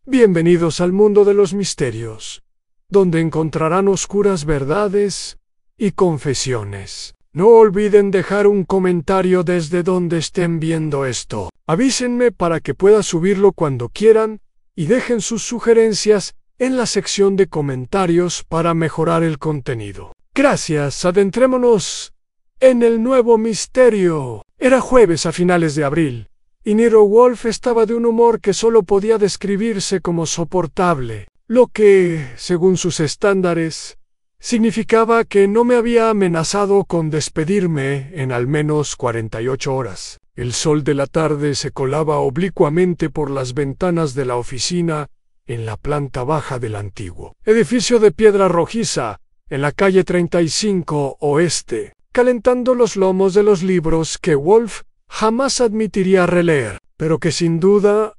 Bienvenidos al mundo de los misterios, donde encontrarán oscuras verdades y confesiones. No olviden dejar un comentario desde donde estén viendo esto. Avísenme para que pueda subirlo cuando quieran y dejen sus sugerencias en la sección de comentarios para mejorar el contenido. Gracias, adentrémonos en el nuevo misterio. Era jueves a finales de abril, y Nero Wolfe estaba de un humor que solo podía describirse como soportable, lo que, según sus estándares, significaba que no me había amenazado con despedirme en al menos 48 horas. El sol de la tarde se colaba oblicuamente por las ventanas de la oficina en la planta baja del antiguo edificio de piedra rojiza, en la calle 35 Oeste, calentando los lomos de los libros que Wolfe jamás admitiría releer, pero que sin duda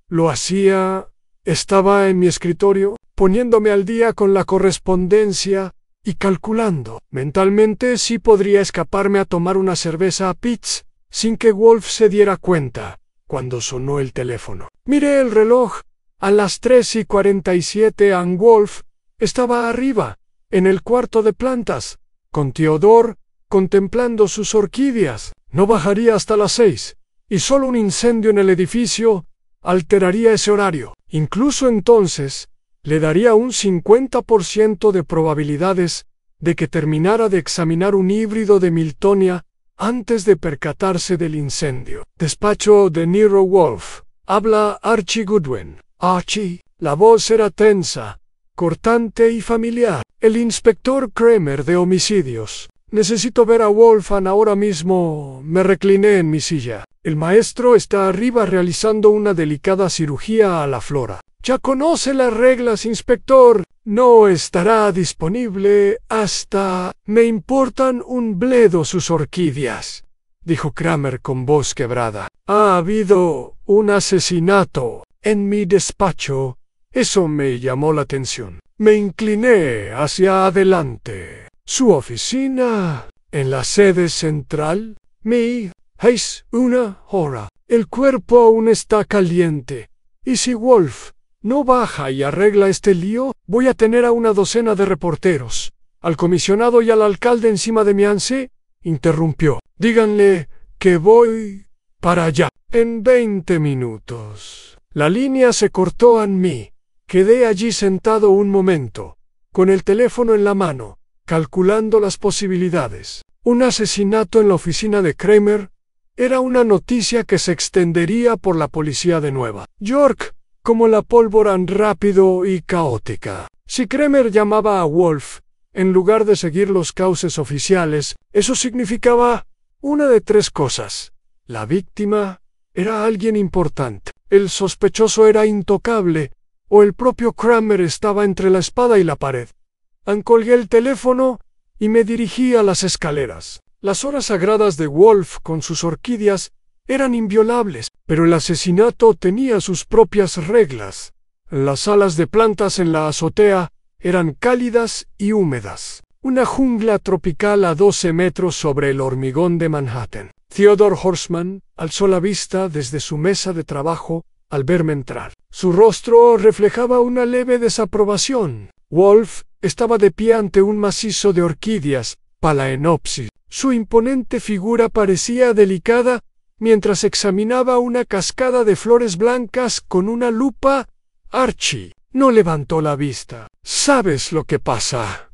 lo hacía. Estaba en mi escritorio, poniéndome al día con la correspondencia y calculando mentalmente si podría escaparme a tomar una cerveza a Pete's sin que Wolfe se diera cuenta, cuando sonó el teléfono. Miré el reloj. A las 3:47 Wolfe estaba arriba, en el cuarto de plantas, con Theodore, contemplando sus orquídeas. No bajaría hasta las 6, y solo un incendio en el edificio alteraría ese horario. Incluso entonces, le daría un 50% de probabilidades de que terminara de examinar un híbrido de Miltonia antes de percatarse del incendio. Despacho de Nero Wolfe. Habla Archie Goodwin. Archie. La voz era tensa, cortante y familiar. El inspector Kramer de homicidios. Necesito ver a Wolfgang ahora mismo. Me recliné en mi silla. El maestro está arriba realizando una delicada cirugía a la flora. Ya conoce las reglas, inspector. No estará disponible hasta... Me importan un bledo sus orquídeas, dijo Kramer con voz quebrada. Ha habido un asesinato en mi despacho. Eso me llamó la atención. Me incliné hacia adelante. Su oficina en la sede central. Es una hora. El cuerpo aún está caliente. Y si Wolfe no baja y arregla este lío, voy a tener a una docena de reporteros, al comisionado y al alcalde encima de mi anse. Interrumpió. Díganle que voy para allá en 20 minutos. La línea se cortó en mí. Quedé allí sentado un momento, con el teléfono en la mano, calculando las posibilidades. Un asesinato en la oficina de Kramer era una noticia que se extendería por la policía de Nueva York como la pólvora rápido y caótica. Si Kramer llamaba a Wolfe, en lugar de seguir los cauces oficiales, eso significaba una de tres cosas. La víctima era alguien importante, el sospechoso era intocable, o el propio Kramer estaba entre la espada y la pared. Colgué el teléfono y me dirigí a las escaleras. Las horas sagradas de Wolfe con sus orquídeas eran inviolables, pero el asesinato tenía sus propias reglas. Las salas de plantas en la azotea eran cálidas y húmedas. Una jungla tropical a 12 metros sobre el hormigón de Manhattan. Theodore Horseman alzó la vista desde su mesa de trabajo al verme entrar. Su rostro reflejaba una leve desaprobación. Wolfe estaba de pie ante un macizo de orquídeas, Phalaenopsis. Su imponente figura parecía delicada mientras examinaba una cascada de flores blancas con una lupa. Archie no levantó la vista. ¿Sabes lo que pasa?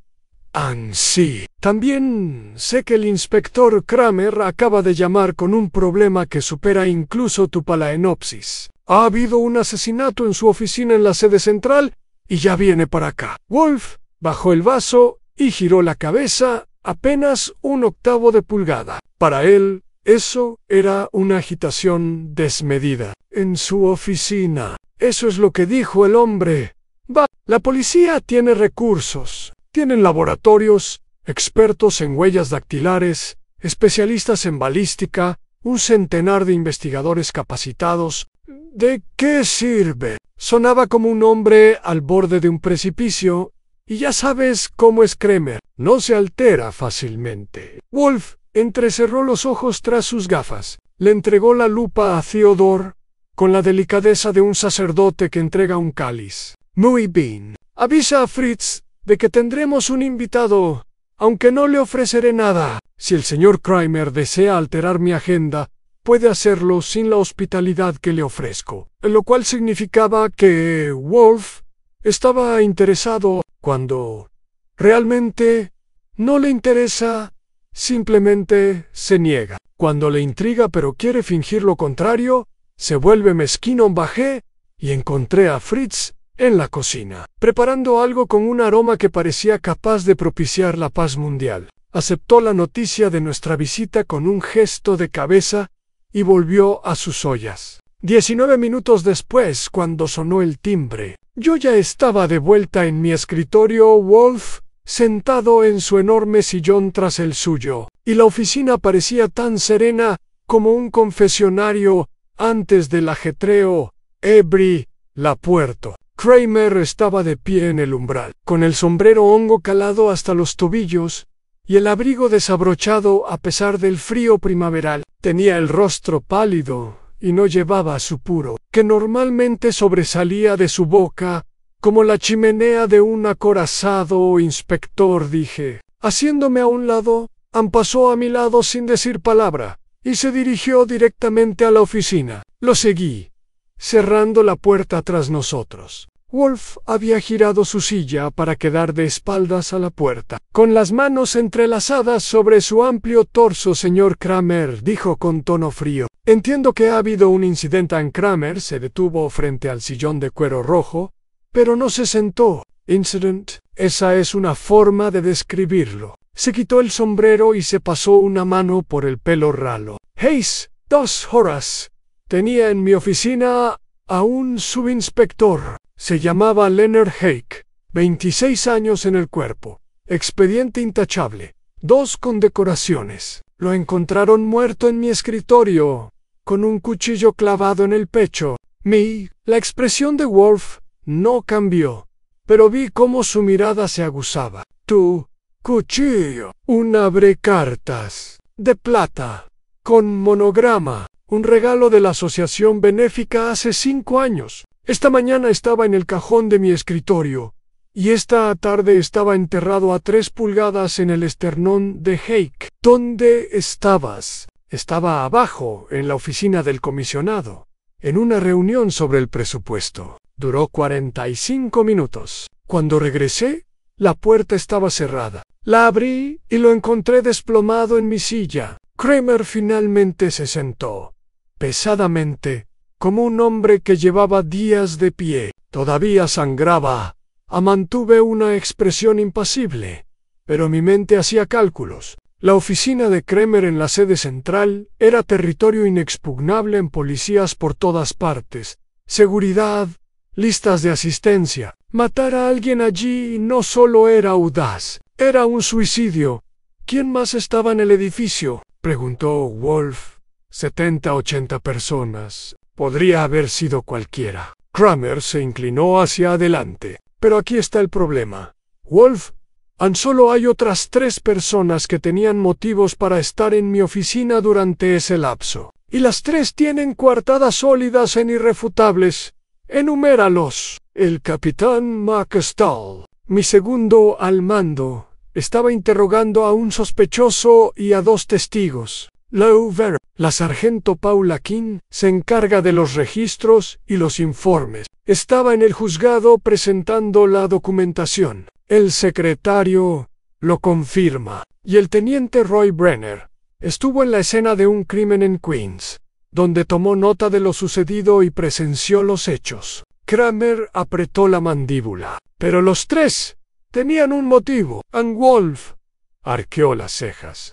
Sí. También sé que el inspector Kramer acaba de llamar con un problema que supera incluso tu Phalaenopsis. Ha habido un asesinato en su oficina en la sede central y ya viene para acá. Wolfe bajó el vaso y giró la cabeza apenas 1/8 de pulgada. Para él, eso era una agitación desmedida. En su oficina. Eso es lo que dijo el hombre. La policía tiene recursos. Tienen laboratorios, expertos en huellas dactilares, especialistas en balística, un centenar de investigadores capacitados. ¿De qué sirve? Sonaba como un hombre al borde de un precipicio, y ya sabes cómo es Kramer. No se altera fácilmente. Wolfe entrecerró los ojos tras sus gafas. Le entregó la lupa a Theodore con la delicadeza de un sacerdote que entrega un cáliz. Muy bien. Avisa a Fritz de que tendremos un invitado, aunque no le ofreceré nada. Si el señor Kramer desea alterar mi agenda, puede hacerlo sin la hospitalidad que le ofrezco. Lo cual significaba que Wolf estaba interesado cuando realmente no le interesa, simplemente se niega. Cuando le intriga pero quiere fingir lo contrario, se vuelve mezquino. Bajé y encontré a Fritz en la cocina, preparando algo con un aroma que parecía capaz de propiciar la paz mundial. Aceptó la noticia de nuestra visita con un gesto de cabeza y volvió a sus ollas. 19 minutos después, cuando sonó el timbre, yo ya estaba de vuelta en mi escritorio, Wolf sentado en su enorme sillón tras el suyo, y la oficina parecía tan serena como un confesionario antes del ajetreo. Abrí la puerta. Kramer estaba de pie en el umbral, con el sombrero hongo calado hasta los tobillos y el abrigo desabrochado a pesar del frío primaveral. Tenía el rostro pálido y no llevaba su puro, que normalmente sobresalía de su boca como la chimenea de un acorazado inspector. Dije, haciéndome a un lado, pasó a mi lado sin decir palabra y se dirigió directamente a la oficina. Lo seguí, cerrando la puerta tras nosotros. Wolf había girado su silla para quedar de espaldas a la puerta. Con las manos entrelazadas sobre su amplio torso, señor Kramer, dijo con tono frío. Entiendo que ha habido un incidente. Kramer se detuvo frente al sillón de cuero rojo, pero no se sentó. Incident, esa es una forma de describirlo. Se quitó el sombrero y se pasó una mano por el pelo ralo. Hayes, 2 horas. Tenía en mi oficina a un subinspector. Se llamaba Leonard Hake, 26 años en el cuerpo, expediente intachable, 2 condecoraciones. Lo encontraron muerto en mi escritorio, con un cuchillo clavado en el pecho. La expresión de Wolf no cambió, pero vi cómo su mirada se aguzaba. Tu cuchillo, un abrecartas de plata, con monograma, un regalo de la asociación benéfica hace 5 años. Esta mañana estaba en el cajón de mi escritorio, y esta tarde estaba enterrado a 3 pulgadas en el esternón de Hake. ¿Dónde estabas? Estaba abajo, en la oficina del comisionado, en una reunión sobre el presupuesto. Duró 45 minutos. Cuando regresé, la puerta estaba cerrada. La abrí y lo encontré desplomado en mi silla. Kramer finalmente se sentó, pesadamente, como un hombre que llevaba días de pie. Todavía sangraba. Mantuve una expresión impasible, pero mi mente hacía cálculos. La oficina de Kramer en la sede central era territorio inexpugnable en policías por todas partes. Seguridad, listas de asistencia. Matar a alguien allí no solo era audaz, era un suicidio. ¿Quién más estaba en el edificio?, preguntó Wolf. 70-80 personas. Podría haber sido cualquiera. Kramer se inclinó hacia adelante. Pero aquí está el problema, Wolf. Solo hay otras 3 personas que tenían motivos para estar en mi oficina durante ese lapso. Y las 3 tienen coartadas sólidas e irrefutables. Enuméralos. El capitán McStall, mi segundo al mando, estaba interrogando a un sospechoso y a 2 testigos. La sargento Paula King se encarga de los registros y los informes. Estaba en el juzgado presentando la documentación. El secretario lo confirma. Y el teniente Roy Brenner estuvo en la escena de un crimen en Queens, donde tomó nota de lo sucedido y presenció los hechos. Kramer apretó la mandíbula. Pero los 3 tenían un motivo. Wolf arqueó las cejas.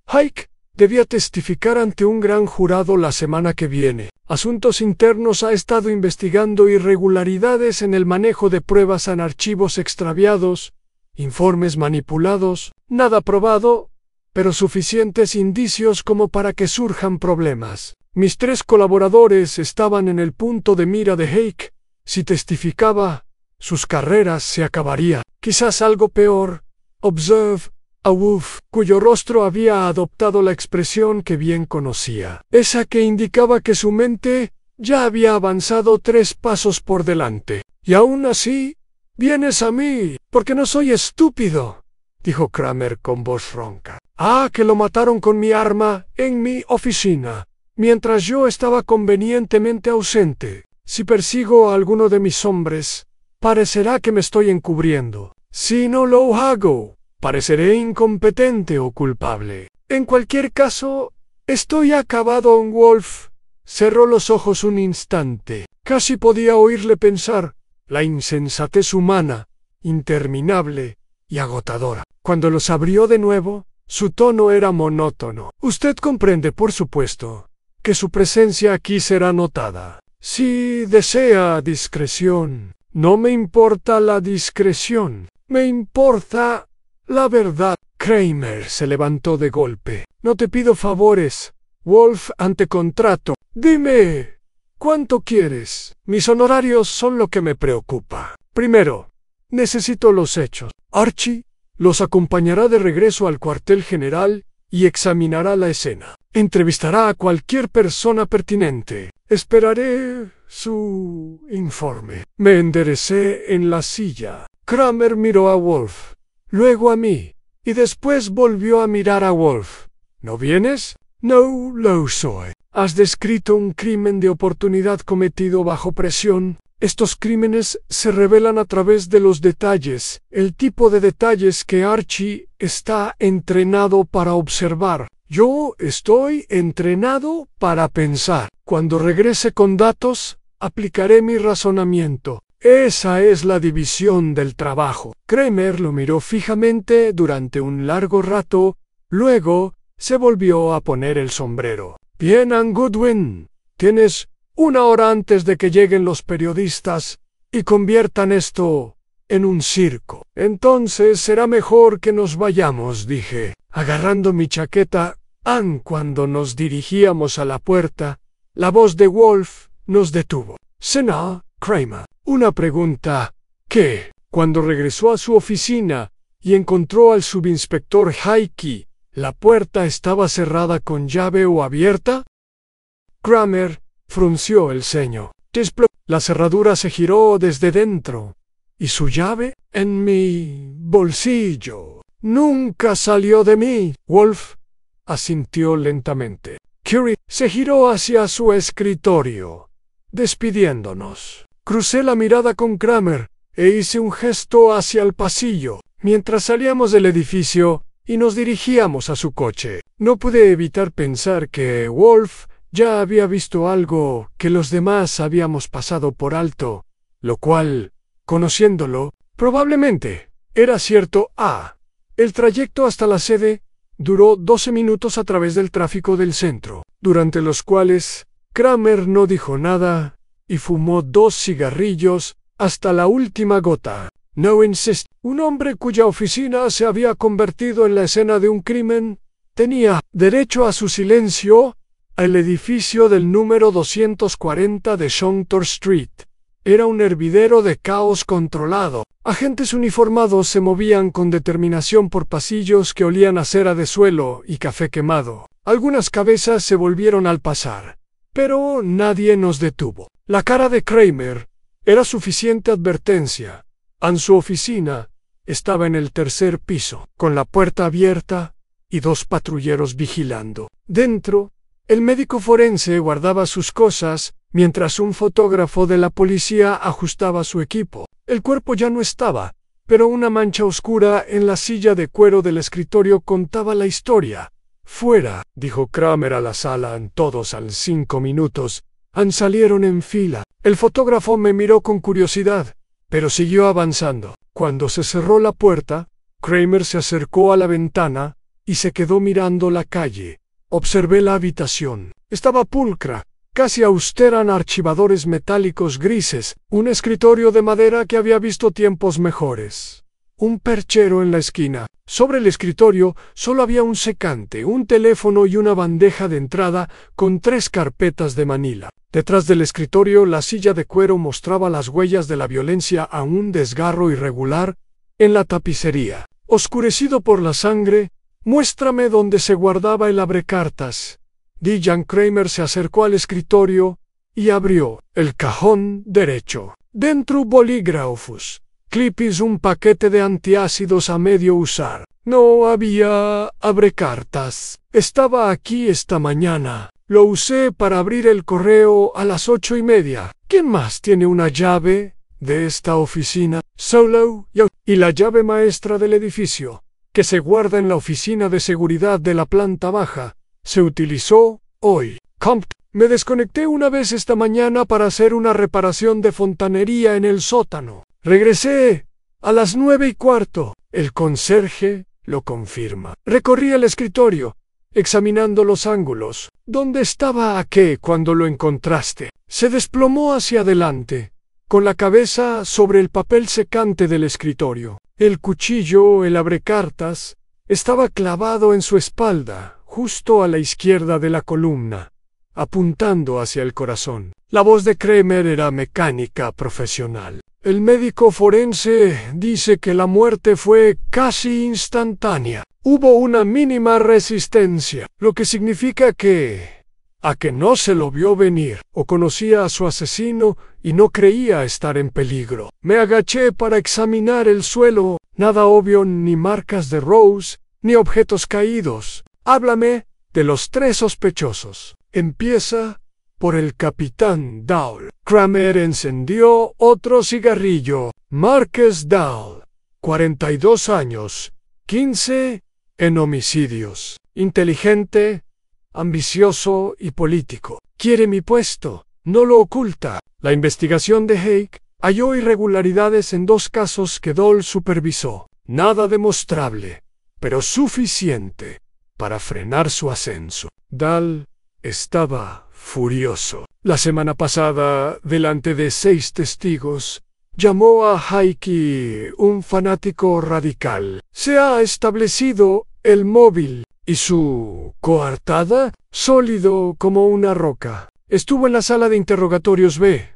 Hake debía testificar ante un gran jurado la semana que viene. Asuntos Internos ha estado investigando irregularidades en el manejo de pruebas en archivos extraviados, informes manipulados, nada probado, pero suficientes indicios como para que surjan problemas. Mis 3 colaboradores estaban en el punto de mira de Hake. Si testificaba, sus carreras se acabarían. Quizás algo peor. Observe a Wolf, cuyo rostro había adoptado la expresión que bien conocía, esa que indicaba que su mente ya había avanzado 3 pasos por delante. Y aún así, vienes a mí, porque no soy estúpido, dijo Kramer con voz ronca. Ah, que lo mataron con mi arma en mi oficina, mientras yo estaba convenientemente ausente. Si persigo a alguno de mis hombres, parecerá que me estoy encubriendo. Si no lo hago, pareceré incompetente o culpable. En cualquier caso, estoy acabado. Wolf cerró los ojos un instante. Casi podía oírle pensar, la insensatez humana, interminable y agotadora. Cuando los abrió de nuevo, su tono era monótono. Usted comprende, por supuesto, que su presencia aquí será notada. Si desea discreción. No me importa la discreción. Me importa la verdad. Kramer se levantó de golpe. No te pido favores, Wolf, ante contrato. Dime, ¿cuánto quieres? Mis honorarios son lo que me preocupa. Primero, necesito los hechos. Archie los acompañará de regreso al cuartel general y examinará la escena. Entrevistará a cualquier persona pertinente. Esperaré su informe. Me enderecé en la silla. Kramer miró a Wolf, luego a mí, y después volvió a mirar a Wolf. ¿No vienes? No lo soy. Has descrito un crimen de oportunidad cometido bajo presión. Estos crímenes se revelan a través de los detalles, el tipo de detalles que Archie está entrenado para observar. Yo estoy entrenado para pensar. Cuando regrese con datos, aplicaré mi razonamiento. Esa es la división del trabajo. Kramer lo miró fijamente durante un largo rato, luego se volvió a poner el sombrero. Bien, Ann Goodwin, tienes 1 hora antes de que lleguen los periodistas y conviertan esto en un circo. Entonces será mejor que nos vayamos, dije, agarrando mi chaqueta. Ann, cuando nos dirigíamos a la puerta, la voz de Wolf nos detuvo. Sena, Kramer. Una pregunta. ¿Qué? Cuando regresó a su oficina y encontró al subinspector Hickey, ¿la puerta estaba cerrada con llave o abierta? Kramer frunció el ceño. La cerradura se giró desde dentro. ¿Y su llave? En mi bolsillo. Nunca salió de mí. Wolf asintió lentamente. Curie se giró hacia su escritorio, despidiéndonos. Crucé la mirada con Kramer e hice un gesto hacia el pasillo, mientras salíamos del edificio y nos dirigíamos a su coche. No pude evitar pensar que Wolf ya había visto algo que los demás habíamos pasado por alto, lo cual, conociéndolo, probablemente era cierto. El trayecto hasta la sede duró 12 minutos a través del tráfico del centro, durante los cuales Kramer no dijo nada y fumó 2 cigarrillos hasta la última gota. No insist. Un hombre cuya oficina se había convertido en la escena de un crimen tenía derecho a su silencio. El edificio del número 240 de Shontor Street era un hervidero de caos controlado. Agentes uniformados se movían con determinación por pasillos que olían a cera de suelo y café quemado. Algunas cabezas se volvieron al pasar, pero nadie nos detuvo. La cara de Kramer era suficiente advertencia. En su oficina estaba en el 3er piso, con la puerta abierta y 2 patrulleros vigilando. Dentro, el médico forense guardaba sus cosas, mientras un fotógrafo de la policía ajustaba su equipo. El cuerpo ya no estaba, pero una mancha oscura en la silla de cuero del escritorio contaba la historia. Fuera, dijo Kramer a la sala. Todos al 5 minutos. Salieron en fila. El fotógrafo me miró con curiosidad, pero siguió avanzando. Cuando se cerró la puerta, Kramer se acercó a la ventana y se quedó mirando la calle. Observé la habitación. Estaba pulcra, casi austera, en archivadores metálicos grises, un escritorio de madera que había visto tiempos mejores. Un perchero en la esquina. Sobre el escritorio solo había un secante, un teléfono y una bandeja de entrada con 3 carpetas de manila. Detrás del escritorio, la silla de cuero mostraba las huellas de la violencia a un desgarro irregular en la tapicería. Oscurecido por la sangre, muéstrame dónde se guardaba el abrecartas. Jan Kramer se acercó al escritorio y abrió el cajón derecho. Dentro bolígrafos, clipis, un paquete de antiácidos a medio usar. No había abrecartas. Estaba aquí esta mañana. Lo usé para abrir el correo a las 8:30. ¿Quién más tiene una llave de esta oficina? Solo yo. Y la llave maestra del edificio, que se guarda en la oficina de seguridad de la planta baja, se utilizó hoy. Me desconecté una vez esta mañana para hacer una reparación de fontanería en el sótano. Regresé a las 9:15. El conserje lo confirma. Recorrí el escritorio, examinando los ángulos. ¿Dónde estaba Ake cuando lo encontraste? Se desplomó hacia adelante, con la cabeza sobre el papel secante del escritorio. El cuchillo, el abrecartas, estaba clavado en su espalda, justo a la izquierda de la columna, apuntando hacia el corazón. La voz de Kramer era mecánica profesional. El médico forense dice que la muerte fue casi instantánea. Hubo una mínima resistencia, lo que significa que no se lo vio venir, o conocía a su asesino y no creía estar en peligro. Me agaché para examinar el suelo. Nada obvio, ni marcas de Rose, ni objetos caídos. Háblame de los 3 sospechosos. Empieza por el capitán Dowell. Kramer encendió otro cigarrillo. Marcus Dowell, 42 años, 15 en homicidios. Inteligente, ambicioso y político. Quiere mi puesto, no lo oculta. La investigación de Hake halló irregularidades en 2 casos que Dowell supervisó. Nada demostrable, pero suficiente para frenar su ascenso. Dowell estaba furioso. La semana pasada, delante de 6 testigos, llamó a Hake un fanático radical. Se ha establecido el móvil y su coartada sólido como una roca. Estuvo en la sala de interrogatorios B,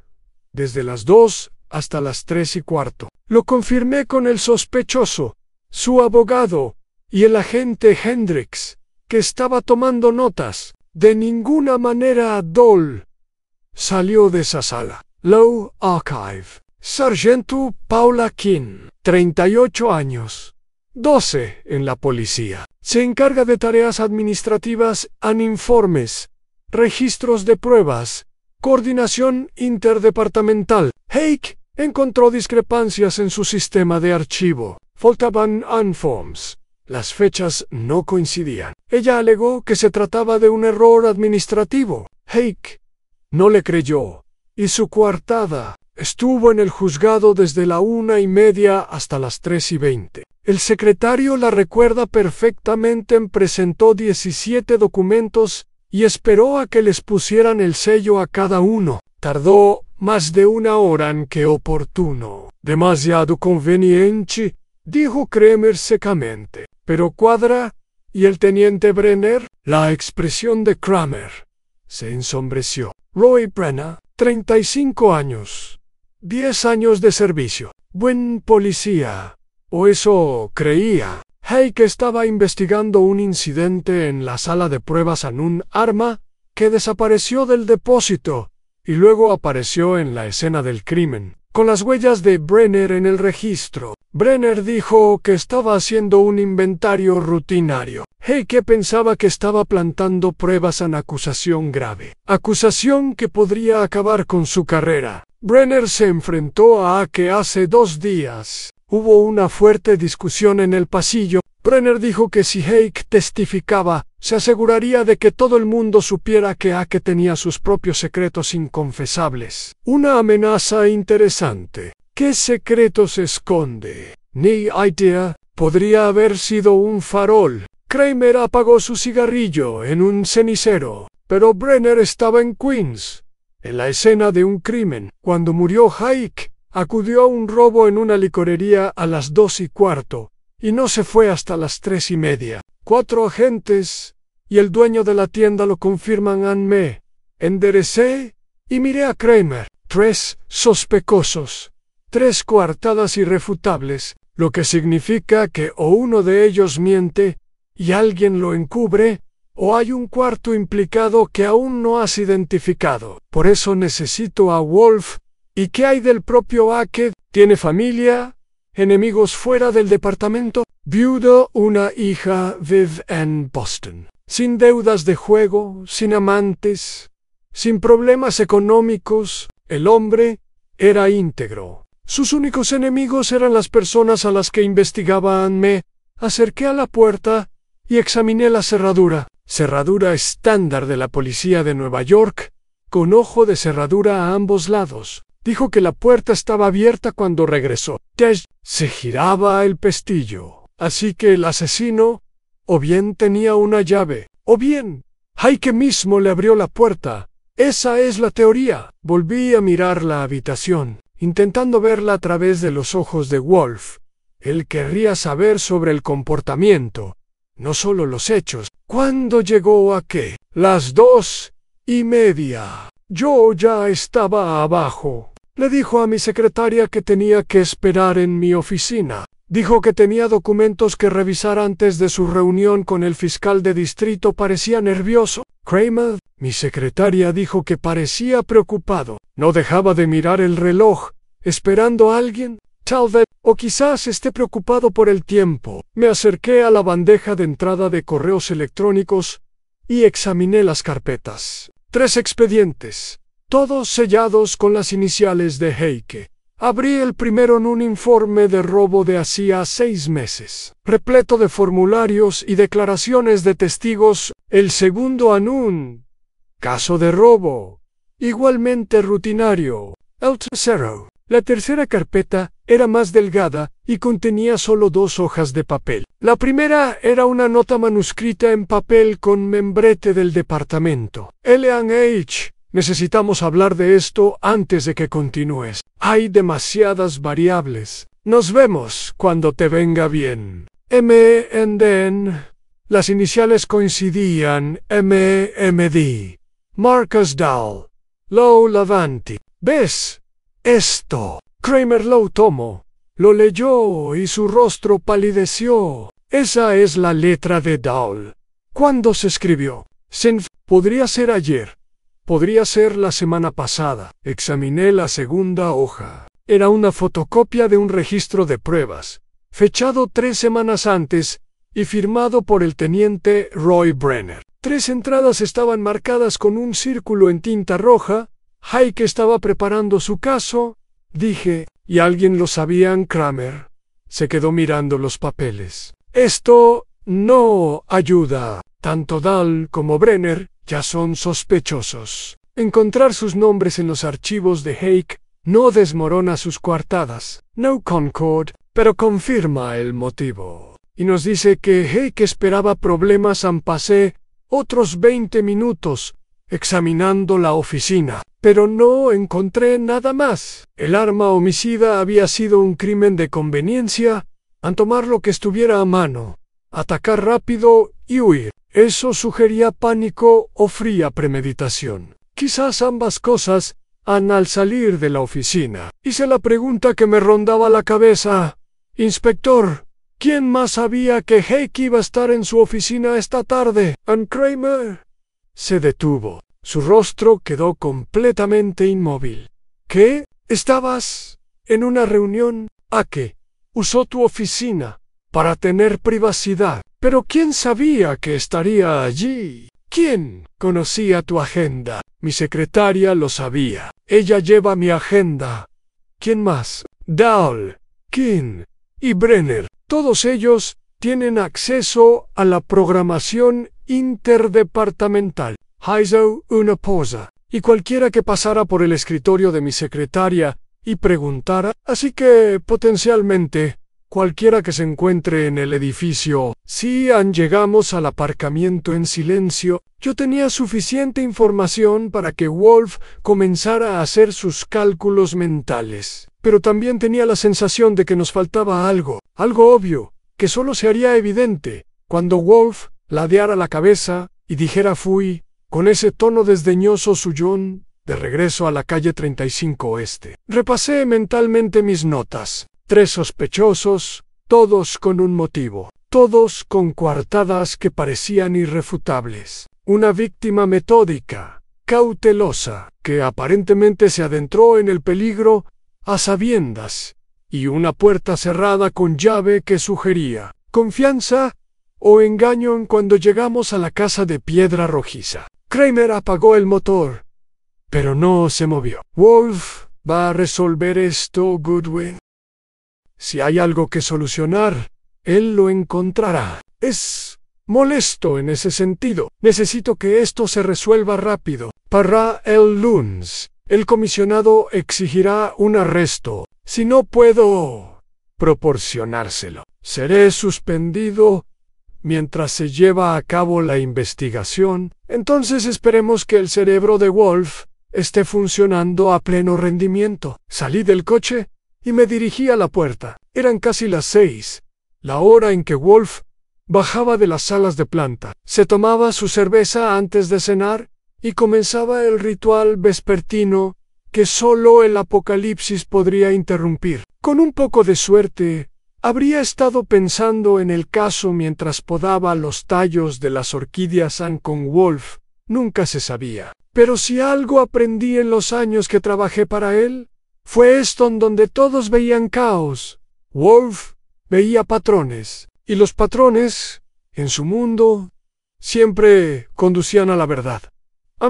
desde las 2 hasta las 3:15. Lo confirmé con el sospechoso, su abogado y el agente Hendricks, que estaba tomando notas. De ninguna manera Dowell salió de esa sala. Law Archive. Sargento Paula King, 38 años, 12 en la policía. Se encarga de tareas administrativas, informes, registros de pruebas, coordinación interdepartamental. Hake encontró discrepancias en su sistema de archivo. Faltaban forms. Las fechas no coincidían. Ella alegó que se trataba de un error administrativo. Hake no le creyó, y su coartada estuvo en el juzgado desde la 1:30 hasta las 3:20. El secretario la recuerda perfectamente. Presentó 17 documentos y esperó a que les pusieran el sello a cada uno. Tardó más de 1 hora en que oportuno. Demasiado conveniente, dijo Kramer secamente. Pero cuadra, ¿y el teniente Brenner? La expresión de Kramer se ensombreció. Roy Brenner, 35 años, 10 años de servicio. Buen policía, o eso creía. Hake estaba investigando un incidente en la sala de pruebas en un arma que desapareció del depósito y luego apareció en la escena del crimen, con las huellas de Brenner en el registro. Brenner dijo que estaba haciendo un inventario rutinario. Hake pensaba que estaba plantando pruebas en acusación grave. Acusación que podría acabar con su carrera. Brenner se enfrentó a Hake hace 2 días. Hubo una fuerte discusión en el pasillo. Brenner dijo que si Hake testificaba, se aseguraría de que todo el mundo supiera que Hake tenía sus propios secretos inconfesables. Una amenaza interesante. ¿Qué secretos esconde? Ni idea. Podría haber sido un farol. Kramer apagó su cigarrillo en un cenicero, pero Brenner estaba en Queens, en la escena de un crimen. Cuando murió Hake, acudió a un robo en una licorería a las 2:15 y no se fue hasta las 3:30. 4 agentes y el dueño de la tienda lo confirman. Me enderecé y miré a Kramer. 3 sospechosos, 3 coartadas irrefutables, lo que significa que o uno de ellos miente y alguien lo encubre, ¿O hay un cuarto implicado que aún no has identificado? Por eso necesito a Wolf. ¿Y qué hay del propio Hackett? ¿Tiene familia? ¿Enemigos fuera del departamento? Viudo, una hija, vive en Boston. Sin deudas de juego, sin amantes, sin problemas económicos. El hombre era íntegro. Sus únicos enemigos eran las personas a las que investigaban. Me acerqué a la puerta y examiné la cerradura. Cerradura estándar de la policía de Nueva York, con ojo de cerradura a ambos lados. Dijo que la puerta estaba abierta cuando regresó. Se giraba el pestillo. Así que el asesino o bien tenía una llave, o bien Heike mismo le abrió la puerta. Esa es la teoría. Volví a mirar la habitación, intentando verla a través de los ojos de Wolf. Él querría saber sobre el comportamiento, no solo los hechos. ¿Cuándo llegó a qué? 2:30. Yo ya estaba abajo. Le dijo a mi secretaria que tenía que esperar en mi oficina. Dijo que tenía documentos que revisar antes de su reunión con el fiscal de distrito. Parecía nervioso. Kramer, mi secretaria, dijo que parecía preocupado. No dejaba de mirar el reloj, esperando a alguien. Tal vez, o quizás esté preocupado por el tiempo. Me acerqué a la bandeja de entrada de correos electrónicos y examiné las carpetas. 3 expedientes, todos sellados con las iniciales de Heike. Abrí el primero en un informe de robo de hacía 6 meses, repleto de formularios y declaraciones de testigos. El segundo en un caso de robo, igualmente rutinario. El tercero. La tercera carpeta era más delgada y contenía solo 2 hojas de papel. La primera era una nota manuscrita en papel con membrete del departamento. L&H, necesitamos hablar de esto antes de que continúes. Hay demasiadas variables. Nos vemos cuando te venga bien. M.N. Las iniciales coincidían. M.M.D. Marcus Dahl. Low Lavanti. ¿Ves esto? Kramer lo tomó. Lo leyó y su rostro palideció. Esa es la letra de Dahl. ¿Cuándo se escribió? Podría ser ayer. Podría ser la semana pasada. Examiné la segunda hoja. Era una fotocopia de un registro de pruebas, fechado 3 semanas antes y firmado por el teniente Roy Brenner. 3 entradas estaban marcadas con un círculo en tinta roja. Heike estaba preparando su caso, dije, y alguien lo sabía. Kramer se quedó mirando los papeles. Esto no ayuda. Tanto Dahl como Brenner ya son sospechosos. Encontrar sus nombres en los archivos de Heike no desmorona sus coartadas. No concord, pero confirma el motivo. Y nos dice que Heike esperaba problemas. Pasé otros 20 minutos examinando la oficina, pero no encontré nada más. El arma homicida había sido un crimen de conveniencia, al tomar lo que estuviera a mano, atacar rápido y huir. Eso sugería pánico o fría premeditación. Quizás ambas cosas. Al salir de la oficina, hice la pregunta que me rondaba la cabeza. Inspector, ¿quién más sabía que Heike iba a estar en su oficina esta tarde? Kramer se detuvo. Su rostro quedó completamente inmóvil. ¿Qué? ¿Estabas en una reunión? ¿A qué? Usó tu oficina para tener privacidad. Pero ¿quién sabía que estaría allí? ¿Quién conocía tu agenda? Mi secretaria lo sabía. Ella lleva mi agenda. ¿Quién más? Dahl, King y Brenner. Todos ellos tienen acceso a la programación interdepartamental. Hizo una pausa, y cualquiera que pasara por el escritorio de mi secretaria y preguntara, así que potencialmente cualquiera que se encuentre en el edificio. Si llegamos al aparcamiento en silencio, yo tenía suficiente información para que Wolf comenzara a hacer sus cálculos mentales. Pero también tenía la sensación de que nos faltaba algo obvio, que solo se haría evidente cuando Wolf ladeara la cabeza y dijera fui, con ese tono desdeñoso suyón, de regreso a la calle 35 Oeste. Repasé mentalmente mis notas. 3 sospechosos, todos con un motivo. todos con coartadas que parecían irrefutables. Una víctima metódica, cautelosa, que aparentemente se adentró en el peligro a sabiendas, y una puerta cerrada con llave que sugería confianza o engaño en cuando llegamos a la casa de piedra rojiza. Kramer apagó el motor, pero no se movió. Wolf va a resolver esto, Goodwin. Si hay algo que solucionar, él lo encontrará. Es molesto en ese sentido. Necesito que esto se resuelva rápido. Para el lunes, el comisionado exigirá un arresto. Si no puedo proporcionárselo, seré suspendido mientras se lleva a cabo la investigación. Entonces esperemos que el cerebro de Wolf esté funcionando a pleno rendimiento. Salí del coche y me dirigí a la puerta. Eran casi las 6, la hora en que Wolf bajaba de las salas de planta. Se tomaba su cerveza antes de cenar y comenzaba el ritual vespertino que solo el apocalipsis podría interrumpir. Con un poco de suerte, habría estado pensando en el caso mientras podaba los tallos de las orquídeas con Wolf. Nunca se sabía. Pero si algo aprendí en los años que trabajé para él, fue esto en donde todos veían caos. Wolf veía patrones, y los patrones, en su mundo, siempre conducían a la verdad.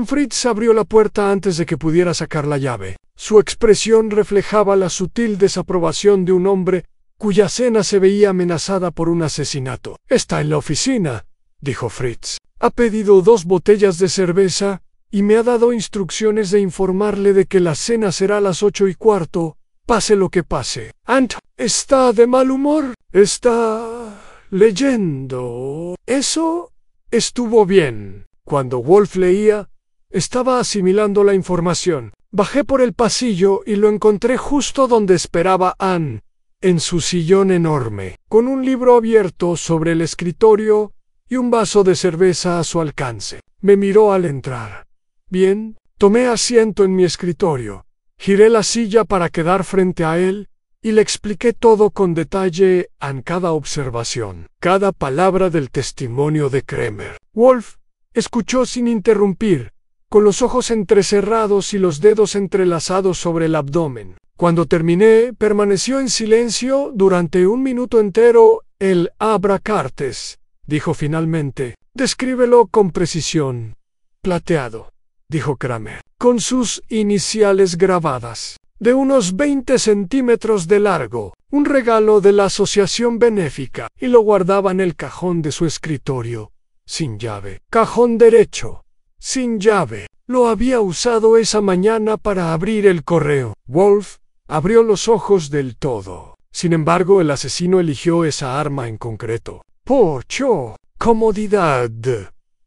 Fritz abrió la puerta antes de que pudiera sacar la llave. Su expresión reflejaba la sutil desaprobación de un hombre cuya cena se veía amenazada por un asesinato. «Está en la oficina», dijo Fritz. «Ha pedido 2 botellas de cerveza y me ha dado instrucciones de informarle de que la cena será a las 8:15, pase lo que pase». «Ant, ¿está de mal humor? Está leyendo». Eso estuvo bien. Cuando Wolf leía, estaba asimilando la información. Bajé por el pasillo y lo encontré justo donde esperaba Anne, en su sillón enorme, con un libro abierto sobre el escritorio y un vaso de cerveza a su alcance. Me miró al entrar. Bien, tomé asiento en mi escritorio, giré la silla para quedar frente a él y le expliqué todo con detalle en cada observación, cada palabra del testimonio de Kramer. Wolf escuchó sin interrumpir, con los ojos entrecerrados y los dedos entrelazados sobre el abdomen. Cuando terminé, permaneció en silencio durante 1 minuto entero. «El abracartes», dijo finalmente. «Descríbelo con precisión». «Plateado», dijo Kramer, «con sus iniciales grabadas, de unos 20 centímetros de largo, un regalo de la asociación benéfica», y lo guardaba en el cajón de su escritorio, sin llave. «Cajón derecho, sin llave. Lo había usado esa mañana para abrir el correo». Wolf abrió los ojos del todo. Sin embargo, el asesino eligió esa arma en concreto. «Pocho, comodidad».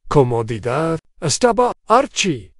«¿Comodidad?» «Estaba Archie»,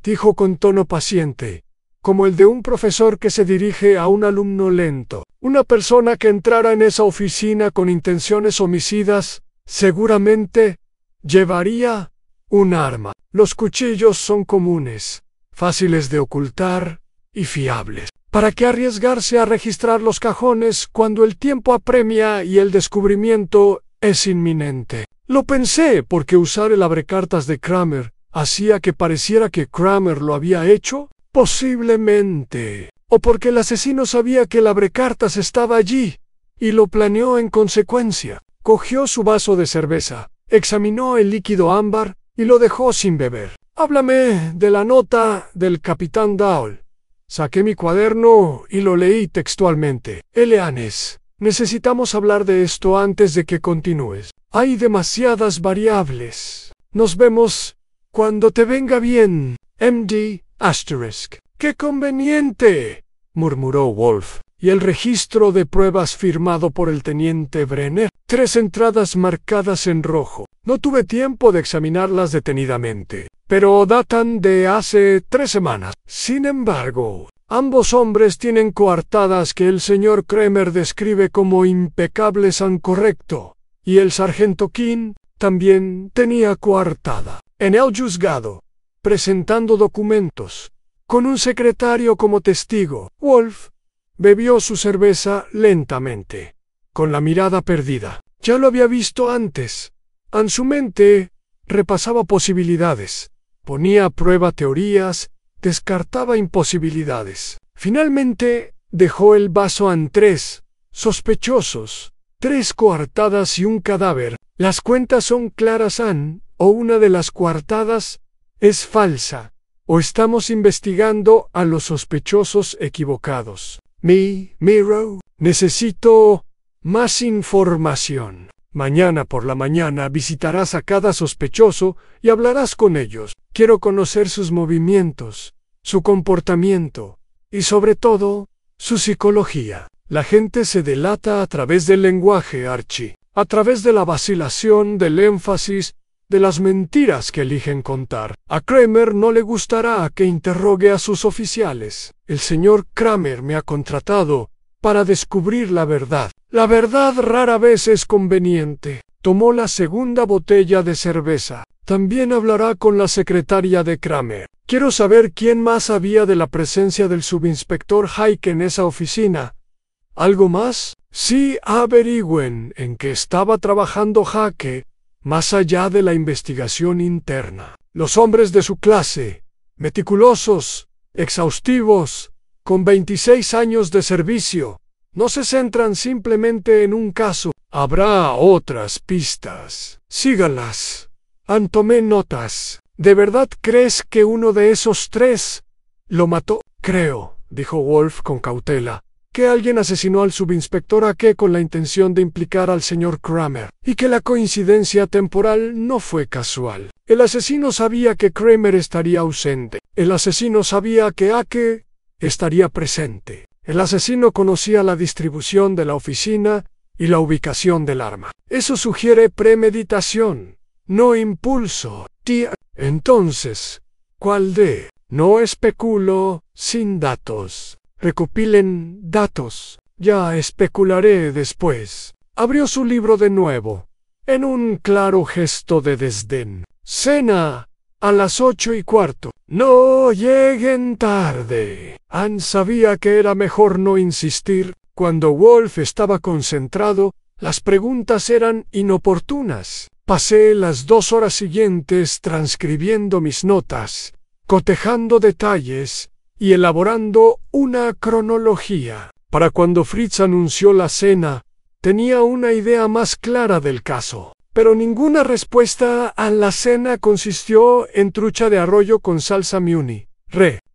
dijo con tono paciente, como el de un profesor que se dirige a un alumno lento. «Una persona que entrara en esa oficina con intenciones homicidas, seguramente llevaría un arma. Los cuchillos son comunes, fáciles de ocultar y fiables. ¿Para qué arriesgarse a registrar los cajones cuando el tiempo apremia y el descubrimiento es inminente?» Lo pensé porque usar el abrecartas de Kramer hacía que pareciera que Kramer lo había hecho, posiblemente, o porque el asesino sabía que el abrecartas estaba allí y lo planeó en consecuencia. Cogió su vaso de cerveza, examinó el líquido ámbar y lo dejó sin beber. «Háblame de la nota del capitán Dowell». Saqué mi cuaderno y lo leí textualmente. «Eleanes, necesitamos hablar de esto antes de que continúes. Hay demasiadas variables. Nos vemos cuando te venga bien. MD***. «¡Qué conveniente!», murmuró Wolf. «Y el registro de pruebas firmado por el teniente Brenner. 3 entradas marcadas en rojo. No tuve tiempo de examinarlas detenidamente, pero datan de hace 3 semanas. Sin embargo, ambos hombres tienen coartadas que el señor Kramer describe como impecables and correcto, y el sargento King también tenía coartada. En el juzgado, presentando documentos, con un secretario como testigo, Wolf bebió su cerveza lentamente, con la mirada perdida. Ya lo había visto antes. En su mente repasaba posibilidades, ponía a prueba teorías, descartaba imposibilidades. Finalmente dejó el vaso en 3 sospechosos, 3 coartadas y un cadáver. Las cuentas son claras, Ann, o una de las coartadas es falsa, o estamos investigando a los sospechosos equivocados. Miro, necesito más información. Mañana por la mañana visitarás a cada sospechoso y hablarás con ellos. Quiero conocer sus movimientos, su comportamiento y sobre todo, su psicología. La gente se delata a través del lenguaje, Archie, a través de la vacilación, del énfasis, de las mentiras que eligen contar. A Kramer no le gustará que interrogue a sus oficiales. El señor Kramer me ha contratado para descubrir la verdad. La verdad rara vez es conveniente. Tomó la segunda botella de cerveza. También hablará con la secretaria de Kramer. Quiero saber quién más sabía de la presencia del subinspector Hike en esa oficina. ¿Algo más? Sí, averigüen en qué estaba trabajando Hake, más allá de la investigación interna. Los hombres de su clase, meticulosos, exhaustivos, con 26 años de servicio, no se centran simplemente en un caso. Habrá otras pistas. Sígalas. Tomé notas. ¿De verdad crees que uno de esos 3 lo mató? Creo, dijo Wolf con cautela, que alguien asesinó al subinspector Ake con la intención de implicar al señor Kramer, y que la coincidencia temporal no fue casual. El asesino sabía que Kramer estaría ausente. El asesino sabía que Ake estaría presente. El asesino conocía la distribución de la oficina y la ubicación del arma. Eso sugiere premeditación, no impulso. Tía. Entonces, ¿cuál de? No especulo sin datos. Recopilen datos. Ya especularé después. Abrió su libro de nuevo, en un claro gesto de desdén. Cena a las 8:15. No lleguen tarde. Ann sabía que era mejor no insistir. Cuando Wolf estaba concentrado, las preguntas eran inoportunas. Pasé las 2 horas siguientes transcribiendo mis notas, cotejando detalles y elaborando una cronología. Para cuando Fritz anunció la cena, tenía una idea más clara del caso. Pero ninguna respuesta a la cena consistió en trucha de arroyo con salsa Muni,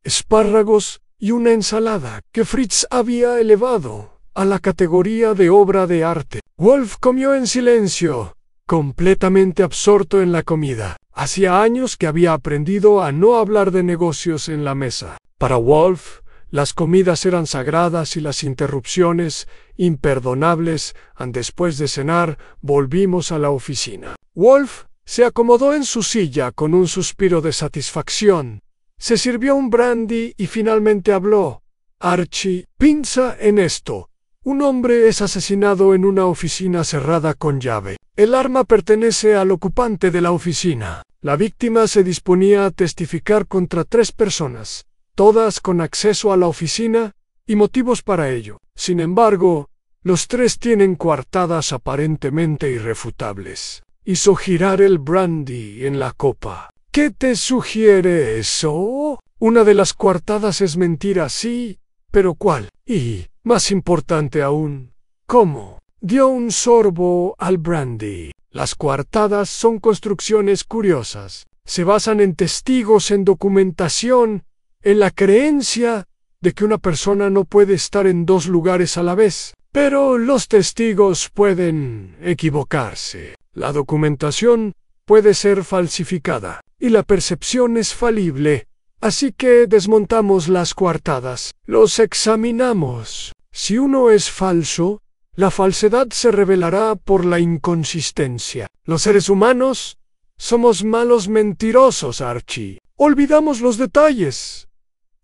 espárragos y una ensalada que Fritz había elevado a la categoría de obra de arte. Wolf comió en silencio, completamente absorto en la comida. Hacía años que había aprendido a no hablar de negocios en la mesa. Para Wolf, las comidas eran sagradas y las interrupciones imperdonables. Después de cenar, volvimos a la oficina. Wolf se acomodó en su silla con un suspiro de satisfacción. Se sirvió un brandy y finalmente habló. Archie, piensa en esto. Un hombre es asesinado en una oficina cerrada con llave. El arma pertenece al ocupante de la oficina. La víctima se disponía a testificar contra 3 personas, todas con acceso a la oficina y motivos para ello. Sin embargo, los 3 tienen coartadas aparentemente irrefutables. Hizo girar el brandy en la copa. ¿Qué te sugiere eso? Una de las coartadas es mentira, sí, pero ¿cuál? Y, más importante aún, ¿cómo? Dio un sorbo al brandy. Las coartadas son construcciones curiosas. Se basan en testigos, en documentación, en la creencia de que una persona no puede estar en 2 lugares a la vez. Pero los testigos pueden equivocarse. La documentación puede ser falsificada y la percepción es falible. Así que desmontamos las coartadas. Los examinamos. Si uno es falso, la falsedad se revelará por la inconsistencia. Los seres humanos somos malos mentirosos, Archie. Olvidamos los detalles.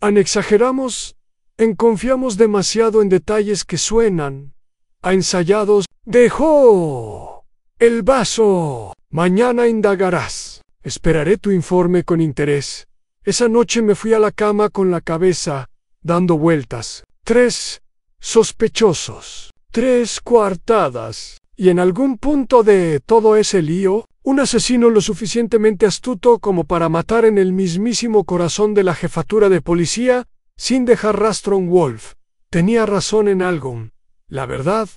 Exageramos, confiamos demasiado en detalles que suenan a ensayados. Dejó el vaso. Mañana indagarás. Esperaré tu informe con interés. Esa noche me fui a la cama con la cabeza dando vueltas. 3 sospechosos, 3 coartadas Y en algún punto de todo ese lío, un asesino lo suficientemente astuto como para matar en el mismísimo corazón de la jefatura de policía, sin dejar rastro a un Wolf, tenía razón en algo. La verdad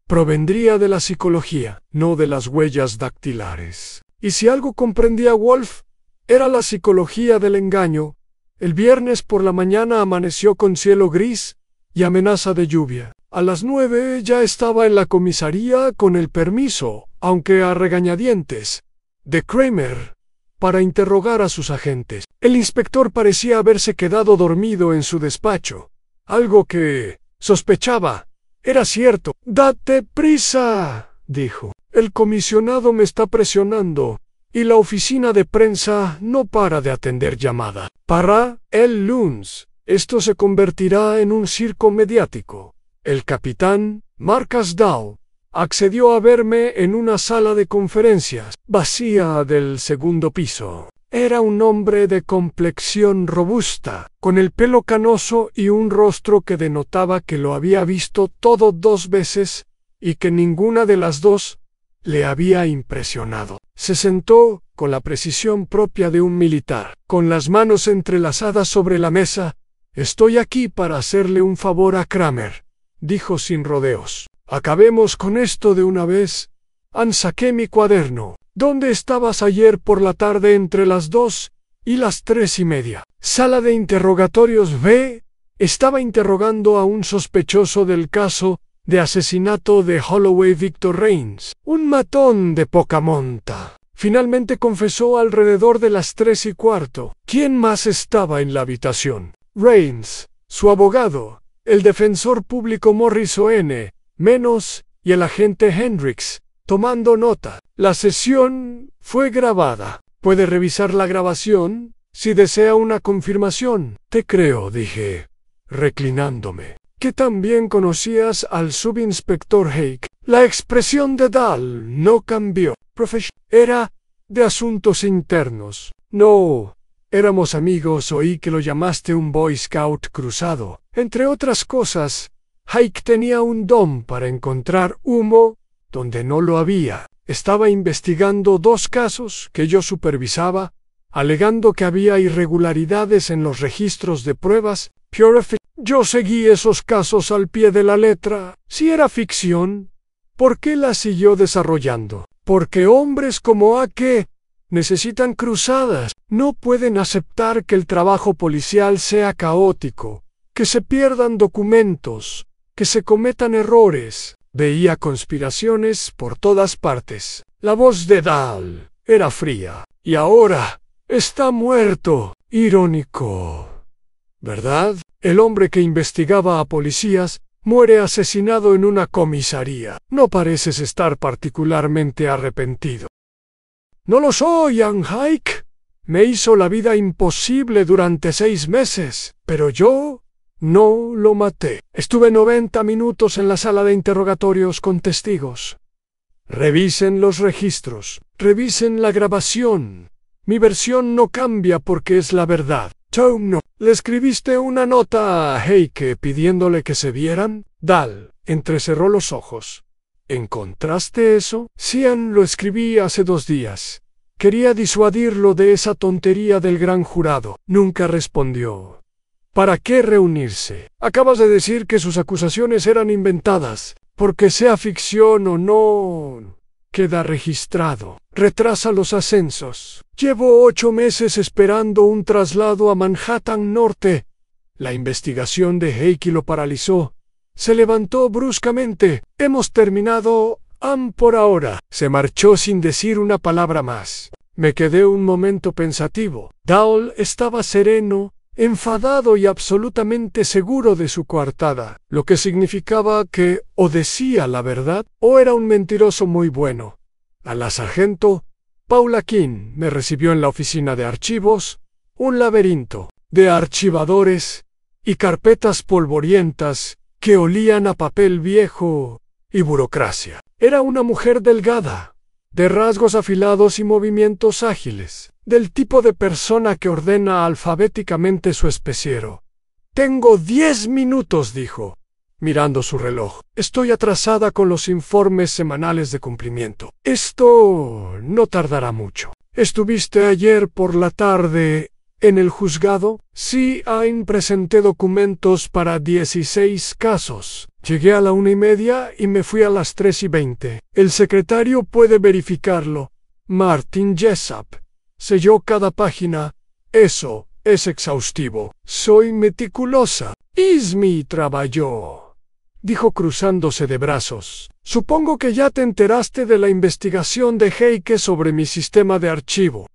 provendría de la psicología, no de las huellas dactilares. Y si algo comprendía Wolf, era la psicología del engaño. El viernes por la mañana amaneció con cielo gris y amenaza de lluvia. A las 9 ya estaba en la comisaría con el permiso, aunque a regañadientes, de Kramer, para interrogar a sus agentes. El inspector parecía haberse quedado dormido en su despacho. Algo que sospechaba era cierto. «Date prisa», dijo. «El comisionado me está presionando, y la oficina de prensa no para de atender llamada. Para el lunes, esto se convertirá en un circo mediático». El capitán, Marcus Dow, accedió a verme en una sala de conferencias, vacía del segundo piso. Era un hombre de complexión robusta, con el pelo canoso y un rostro que denotaba que lo había visto todo 2 veces y que ninguna de las 2 le había impresionado. Se sentó, con la precisión propia de un militar, con las manos entrelazadas sobre la mesa. «Estoy aquí para hacerle un favor a Kramer», dijo sin rodeos. «Acabemos con esto de una vez. Saqué mi cuaderno. ¿Dónde estabas ayer por la tarde entre las 2 y las 3:30? Sala de interrogatorios B. Estaba interrogando a un sospechoso del caso de asesinato de Holloway Victor Rains, un matón de poca monta. Finalmente confesó alrededor de las 3:15. ¿Quién más estaba en la habitación? Rains, su abogado, el defensor público Morrison, menos, y el agente Hendricks, tomando nota. La sesión fue grabada. Puede revisar la grabación si desea una confirmación». «Te creo», dije, reclinándome. «¿Que también conocías al subinspector Hake?» La expresión de Dahl no cambió. «Era de asuntos internos». «No, éramos amigos. Oí que lo llamaste un Boy Scout cruzado. Entre otras cosas, Hake tenía un don para encontrar humo donde no lo había. Estaba investigando 2 casos que yo supervisaba, alegando que había irregularidades en los registros de pruebas. Yo seguí esos casos al pie de la letra. Si era ficción, ¿por qué la siguió desarrollando? Porque hombres como Ake necesitan cruzadas. No pueden aceptar que el trabajo policial sea caótico, que se pierdan documentos, que se cometan errores». Veía conspiraciones por todas partes. La voz de Dahl era fría. «Y ahora está muerto». Irónico, ¿verdad? El hombre que investigaba a policías muere asesinado en una comisaría. No pareces estar particularmente arrepentido. «No lo soy, Hake. Me hizo la vida imposible durante 6 meses, pero yo no lo maté. Estuve 90 minutos en la sala de interrogatorios con testigos. Revisen los registros, revisen la grabación. Mi versión no cambia porque es la verdad». «Tom, no. ¿Le escribiste una nota a Hake pidiéndole que se vieran?» Dahl entrecerró los ojos. «¿Encontraste eso?» «Cian, lo escribí hace 2 días. Quería disuadirlo de esa tontería del gran jurado». Nunca respondió. «¿Para qué reunirse? Acabas de decir que sus acusaciones eran inventadas. Porque sea ficción o no, queda registrado. Retrasa los ascensos. Llevo 8 meses esperando un traslado a Manhattan Norte». La investigación de Hake lo paralizó. Se levantó bruscamente. «Hemos terminado, por ahora». Se marchó sin decir una palabra más. Me quedé un momento pensativo. Dahl estaba sereno, enfadado y absolutamente seguro de su coartada, lo que significaba que o decía la verdad o era un mentiroso muy bueno. A la sargento Paula King me recibió en la oficina de archivos, un laberinto de archivadores y carpetas polvorientas que olían a papel viejo y burocracia. Era una mujer delgada, de rasgos afilados y movimientos ágiles, del tipo de persona que ordena alfabéticamente su especiero. «Tengo 10 minutos», dijo. mirando su reloj. Estoy atrasada con los informes semanales de cumplimiento. Esto no tardará mucho. ¿Estuviste ayer por la tarde en el juzgado? Sí, presenté documentos para 16 casos. Llegué a la 1:30 y me fui a las 3:20. El secretario puede verificarlo. Martin Jessup selló cada página. Eso es exhaustivo. Soy meticulosa. Es mi trabajo, dijo cruzándose de brazos. Supongo que ya te enteraste de la investigación de Heike sobre mi sistema de archivo.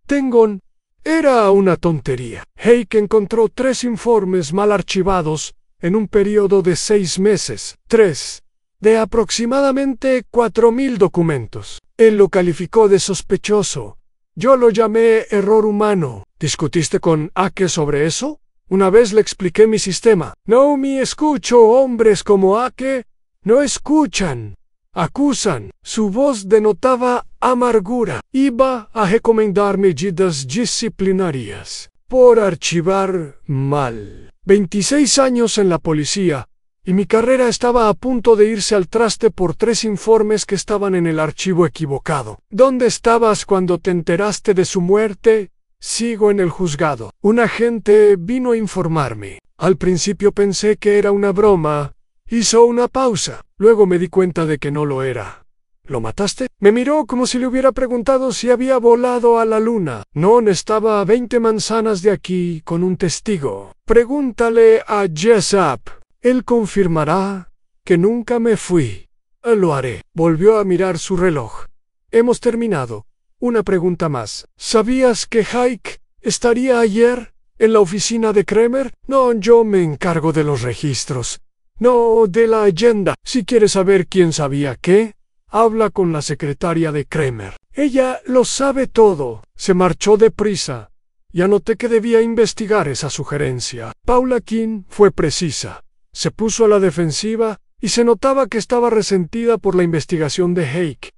Era una tontería. Heike encontró 3 informes mal archivados en un periodo de 6 meses. 3 de aproximadamente 4.000 documentos. Él lo calificó de sospechoso. Yo lo llamé error humano. ¿Discutiste con Ake sobre eso? Una vez le expliqué mi sistema. No me escucho hombres como Ake. No escuchan. Acusan. Su voz denotaba amargura. Iba a recomendar medidas disciplinarias por archivar mal. 26 años en la policía, y mi carrera estaba a punto de irse al traste por 3 informes que estaban en el archivo equivocado. ¿Dónde estabas cuando te enteraste de su muerte? Sigo en el juzgado. Un agente vino a informarme. Al principio pensé que era una broma. Hizo una pausa. Luego me di cuenta de que no lo era. ¿Lo mataste? Me miró como si le hubiera preguntado si había volado a la luna. No, estaba a 20 manzanas de aquí con un testigo. Pregúntale a Jessup. Él confirmará que nunca me fui. Lo haré. Volvió a mirar su reloj. Hemos terminado. Una pregunta más. ¿Sabías que Heike estaría ayer en la oficina de Kramer? No, yo me encargo de los registros. No, de la agenda. Si quieres saber quién sabía qué, habla con la secretaria de Kramer. Ella lo sabe todo. Se marchó deprisa. Ya noté que debía investigar esa sugerencia. Paula King fue precisa. Se puso a la defensiva y se notaba que estaba resentida por la investigación de Heike.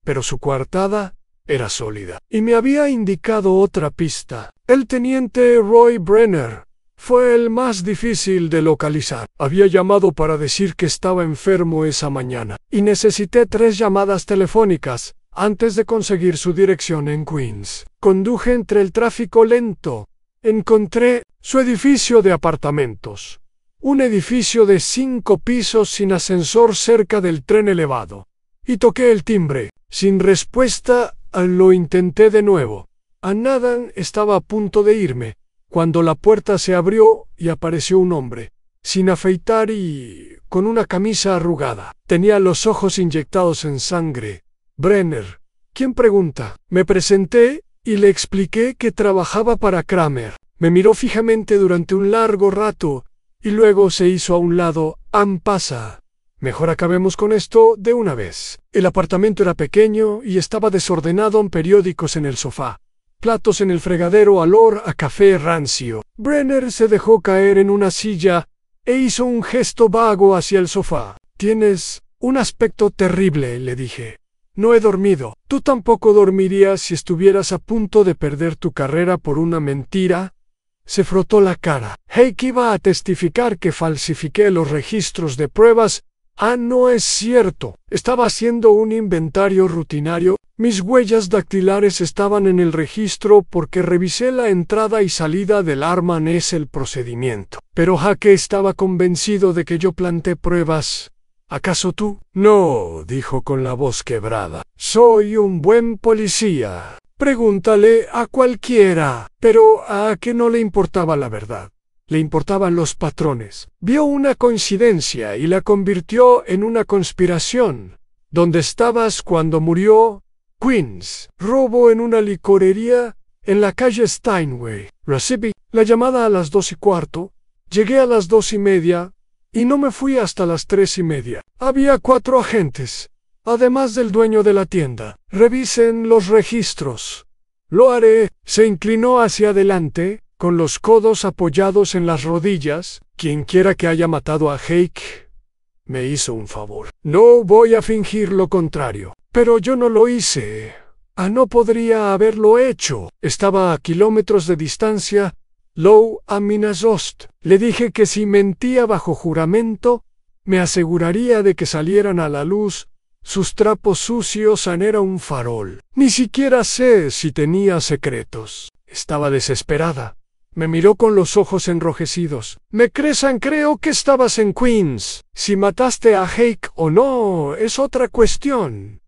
Pero su coartada era sólida. Y me había indicado otra pista. El teniente Roy Brenner fue el más difícil de localizar. Había llamado para decir que estaba enfermo esa mañana, y necesité 3 llamadas telefónicas antes de conseguir su dirección en Queens. Conduje entre el tráfico lento. Encontré su edificio de apartamentos. Un edificio de 5 pisos sin ascensor cerca del tren elevado. Y toqué el timbre. Sin respuesta, lo intenté de nuevo. Another estaba a punto de irme cuando la puerta se abrió y apareció un hombre, sin afeitar y con una camisa arrugada. Tenía los ojos inyectados en sangre. Brenner. ¿Quién pregunta? Me presenté y le expliqué que trabajaba para Kramer. Me miró fijamente durante un largo rato y luego se hizo a un lado. Pasa. Mejor acabemos con esto de una vez. El apartamento era pequeño y estaba desordenado en periódicos en el sofá. Platos en el fregadero olor a café rancio. Brenner se dejó caer en una silla e hizo un gesto vago hacia el sofá. Tienes un aspecto terrible, le dije. No he dormido. Tú tampoco dormirías si estuvieras a punto de perder tu carrera por una mentira. Se frotó la cara. Heike iba a testificar que falsifiqué los registros de pruebas. No es cierto. Estaba haciendo un inventario rutinario. Mis huellas dactilares estaban en el registro porque revisé la entrada y salida del arma. Es el procedimiento. Pero Heike estaba convencido de que yo planté pruebas. ¿Acaso tú? No, dijo con la voz quebrada. Soy un buen policía. Pregúntale a cualquiera. Pero a Heike no le importaba la verdad. Le importaban los patrones. Vio una coincidencia y la convirtió en una conspiración. ¿Dónde estabas cuando murió? Queens. Robo en una licorería en la calle Steinway. Recibí la llamada a las 2:15. Llegué a las 2:30 y no me fui hasta las 3:30. Había 4 agentes, además del dueño de la tienda. Revisen los registros. Lo haré. Se inclinó hacia adelante, con los codos apoyados en las rodillas. Quienquiera que haya matado a Heike me hizo un favor. No voy a fingir lo contrario. Pero yo no lo hice. No podría haberlo hecho. Estaba a kilómetros de distancia. Low a Minasost. Le dije que si mentía bajo juramento, Me aseguraría de que salieran a la luz sus trapos sucios. Anne era un farol. Ni siquiera sé si tenía secretos. Estaba desesperada. Me miró con los ojos enrojecidos. ¿Me crees, Anne? Creo que estabas en Queens. Si mataste a Hake o no es otra cuestión.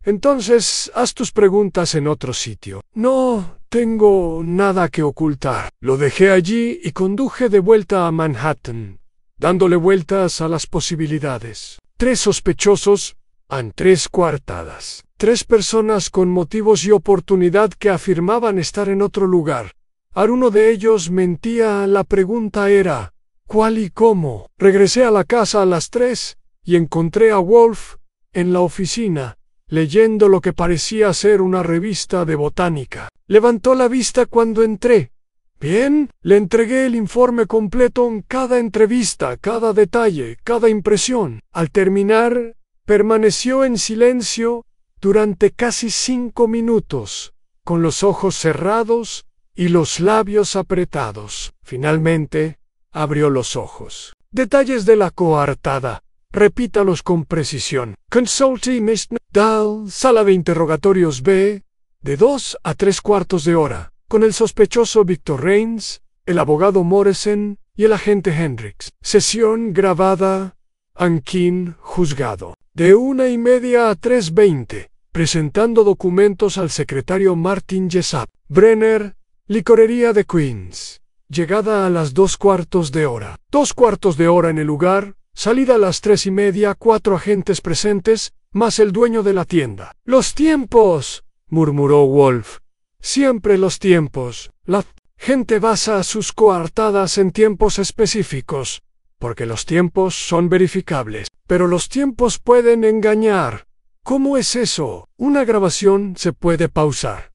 Entonces, haz tus preguntas en otro sitio. No tengo nada que ocultar. Lo dejé allí y conduje de vuelta a Manhattan, dándole vueltas a las posibilidades. 3 sospechosos, Anne, 3 coartadas. 3 personas con motivos y oportunidad que afirmaban estar en otro lugar. Uno de ellos mentía. La pregunta era, ¿cuál y cómo? Regresé a la casa a las 3 y encontré a Wolf en la oficina, leyendo lo que parecía ser una revista de botánica. Levantó la vista cuando entré. Bien, le entregué el informe completo en cada entrevista, cada detalle, cada impresión. Al terminar, permaneció en silencio durante casi 5 minutos, con los ojos cerrados y los labios apretados. Finalmente, abrió los ojos. Detalles de la coartada. Repítalos con precisión. Consulte Mr. Dahl, sala de interrogatorios B, de 2 a 3/4 de hora, con el sospechoso Victor Rains, el abogado Morrison y el agente Hendricks. Sesión grabada. Anne King, juzgado. De 1:30 a 3:20, presentando documentos al secretario Martin Jessup. Brenner, licorería de Queens. Llegada a las 2/4 de hora. 2/4 de hora en el lugar. Salida a las 3:30, 4 agentes presentes, más el dueño de la tienda. «Los tiempos», murmuró Wolf. «Siempre los tiempos. La gente basa sus coartadas en tiempos específicos, porque los tiempos son verificables. Pero los tiempos pueden engañar. ¿Cómo es eso? Una grabación se puede pausar.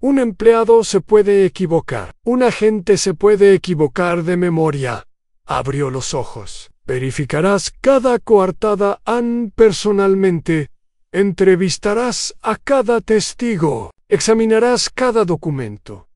Un empleado se puede equivocar. Un agente se puede equivocar de memoria». Abrió los ojos. «Verificarás cada coartada, Anne, personalmente. Entrevistarás a cada testigo. Examinarás cada documento.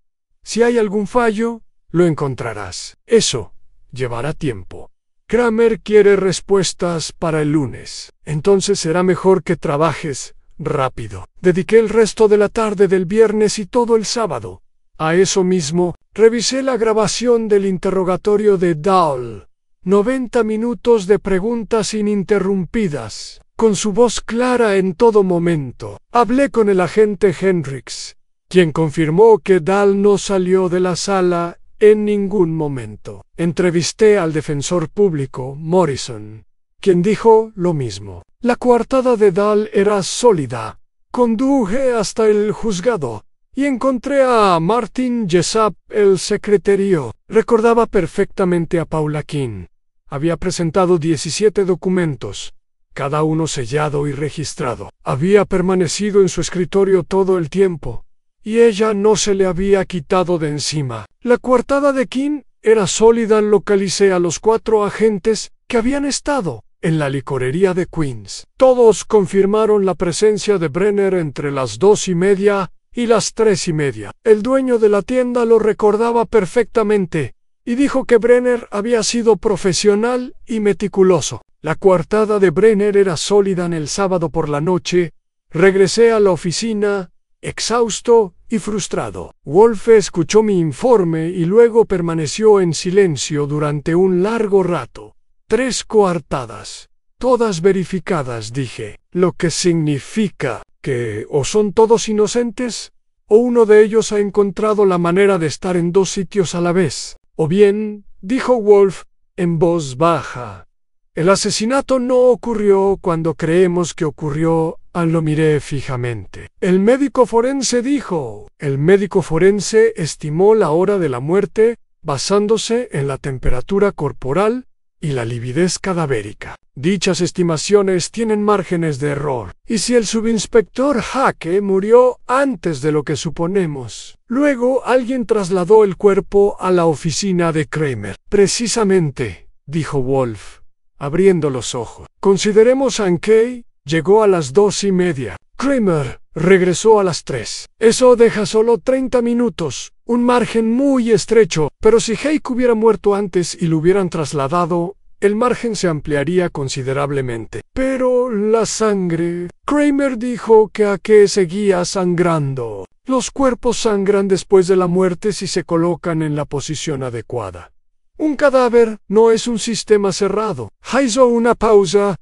Si hay algún fallo, lo encontrarás. Eso llevará tiempo. Kramer quiere respuestas para el lunes. Entonces será mejor que trabajes rápido». Dediqué el resto de la tarde del viernes y todo el sábado a eso mismo. Revisé la grabación del interrogatorio de Dahl. 90 minutos de preguntas ininterrumpidas, con su voz clara en todo momento. Hablé con el agente Hendricks, quien confirmó que Dahl no salió de la sala en ningún momento. Entrevisté al defensor público, Morrison, quien dijo lo mismo. La coartada de Dahl era sólida. Conduje hasta el juzgado y encontré a Martin Jessup, el secretario. Recordaba perfectamente a Paula King. Había presentado 17 documentos, cada uno sellado y registrado. Había permanecido en su escritorio todo el tiempo, y ella no se le había quitado de encima. La coartada de King era sólida. Localicé a los 4 agentes que habían estado en la licorería de Queens. Todos confirmaron la presencia de Brenner entre las 2:30 y las 3:30. El dueño de la tienda lo recordaba perfectamente y dijo que Brenner había sido profesional y meticuloso. La coartada de Brenner era sólida. En el sábado por la noche, regresé a la oficina, exhausto y frustrado. Wolf escuchó mi informe y luego permaneció en silencio durante un largo rato. 3 coartadas, todas verificadas, dije, lo que significa que o son todos inocentes, o uno de ellos ha encontrado la manera de estar en 2 sitios a la vez. O bien, dijo Wolf en voz baja, el asesinato no ocurrió cuando creemos que ocurrió. Lo miré fijamente. El médico forense dijo. El médico forense estimó la hora de la muerte basándose en la temperatura corporal y la lividez cadavérica. Dichas estimaciones tienen márgenes de error. ¿Y si el subinspector Hake murió antes de lo que suponemos? Luego alguien trasladó el cuerpo a la oficina de Kramer. Precisamente, dijo Wolf, abriendo los ojos. Consideremos a Anne. Llegó a las 2:30. Kramer regresó a las 3. Eso deja solo 30 minutos, un margen muy estrecho, pero si Hake hubiera muerto antes y lo hubieran trasladado el margen se ampliaría considerablemente. Pero la sangre... Kramer dijo que a qué seguía sangrando. Los cuerpos sangran después de la muerte si se colocan en la posición adecuada. Un cadáver no es un sistema cerrado. Hizo una pausa.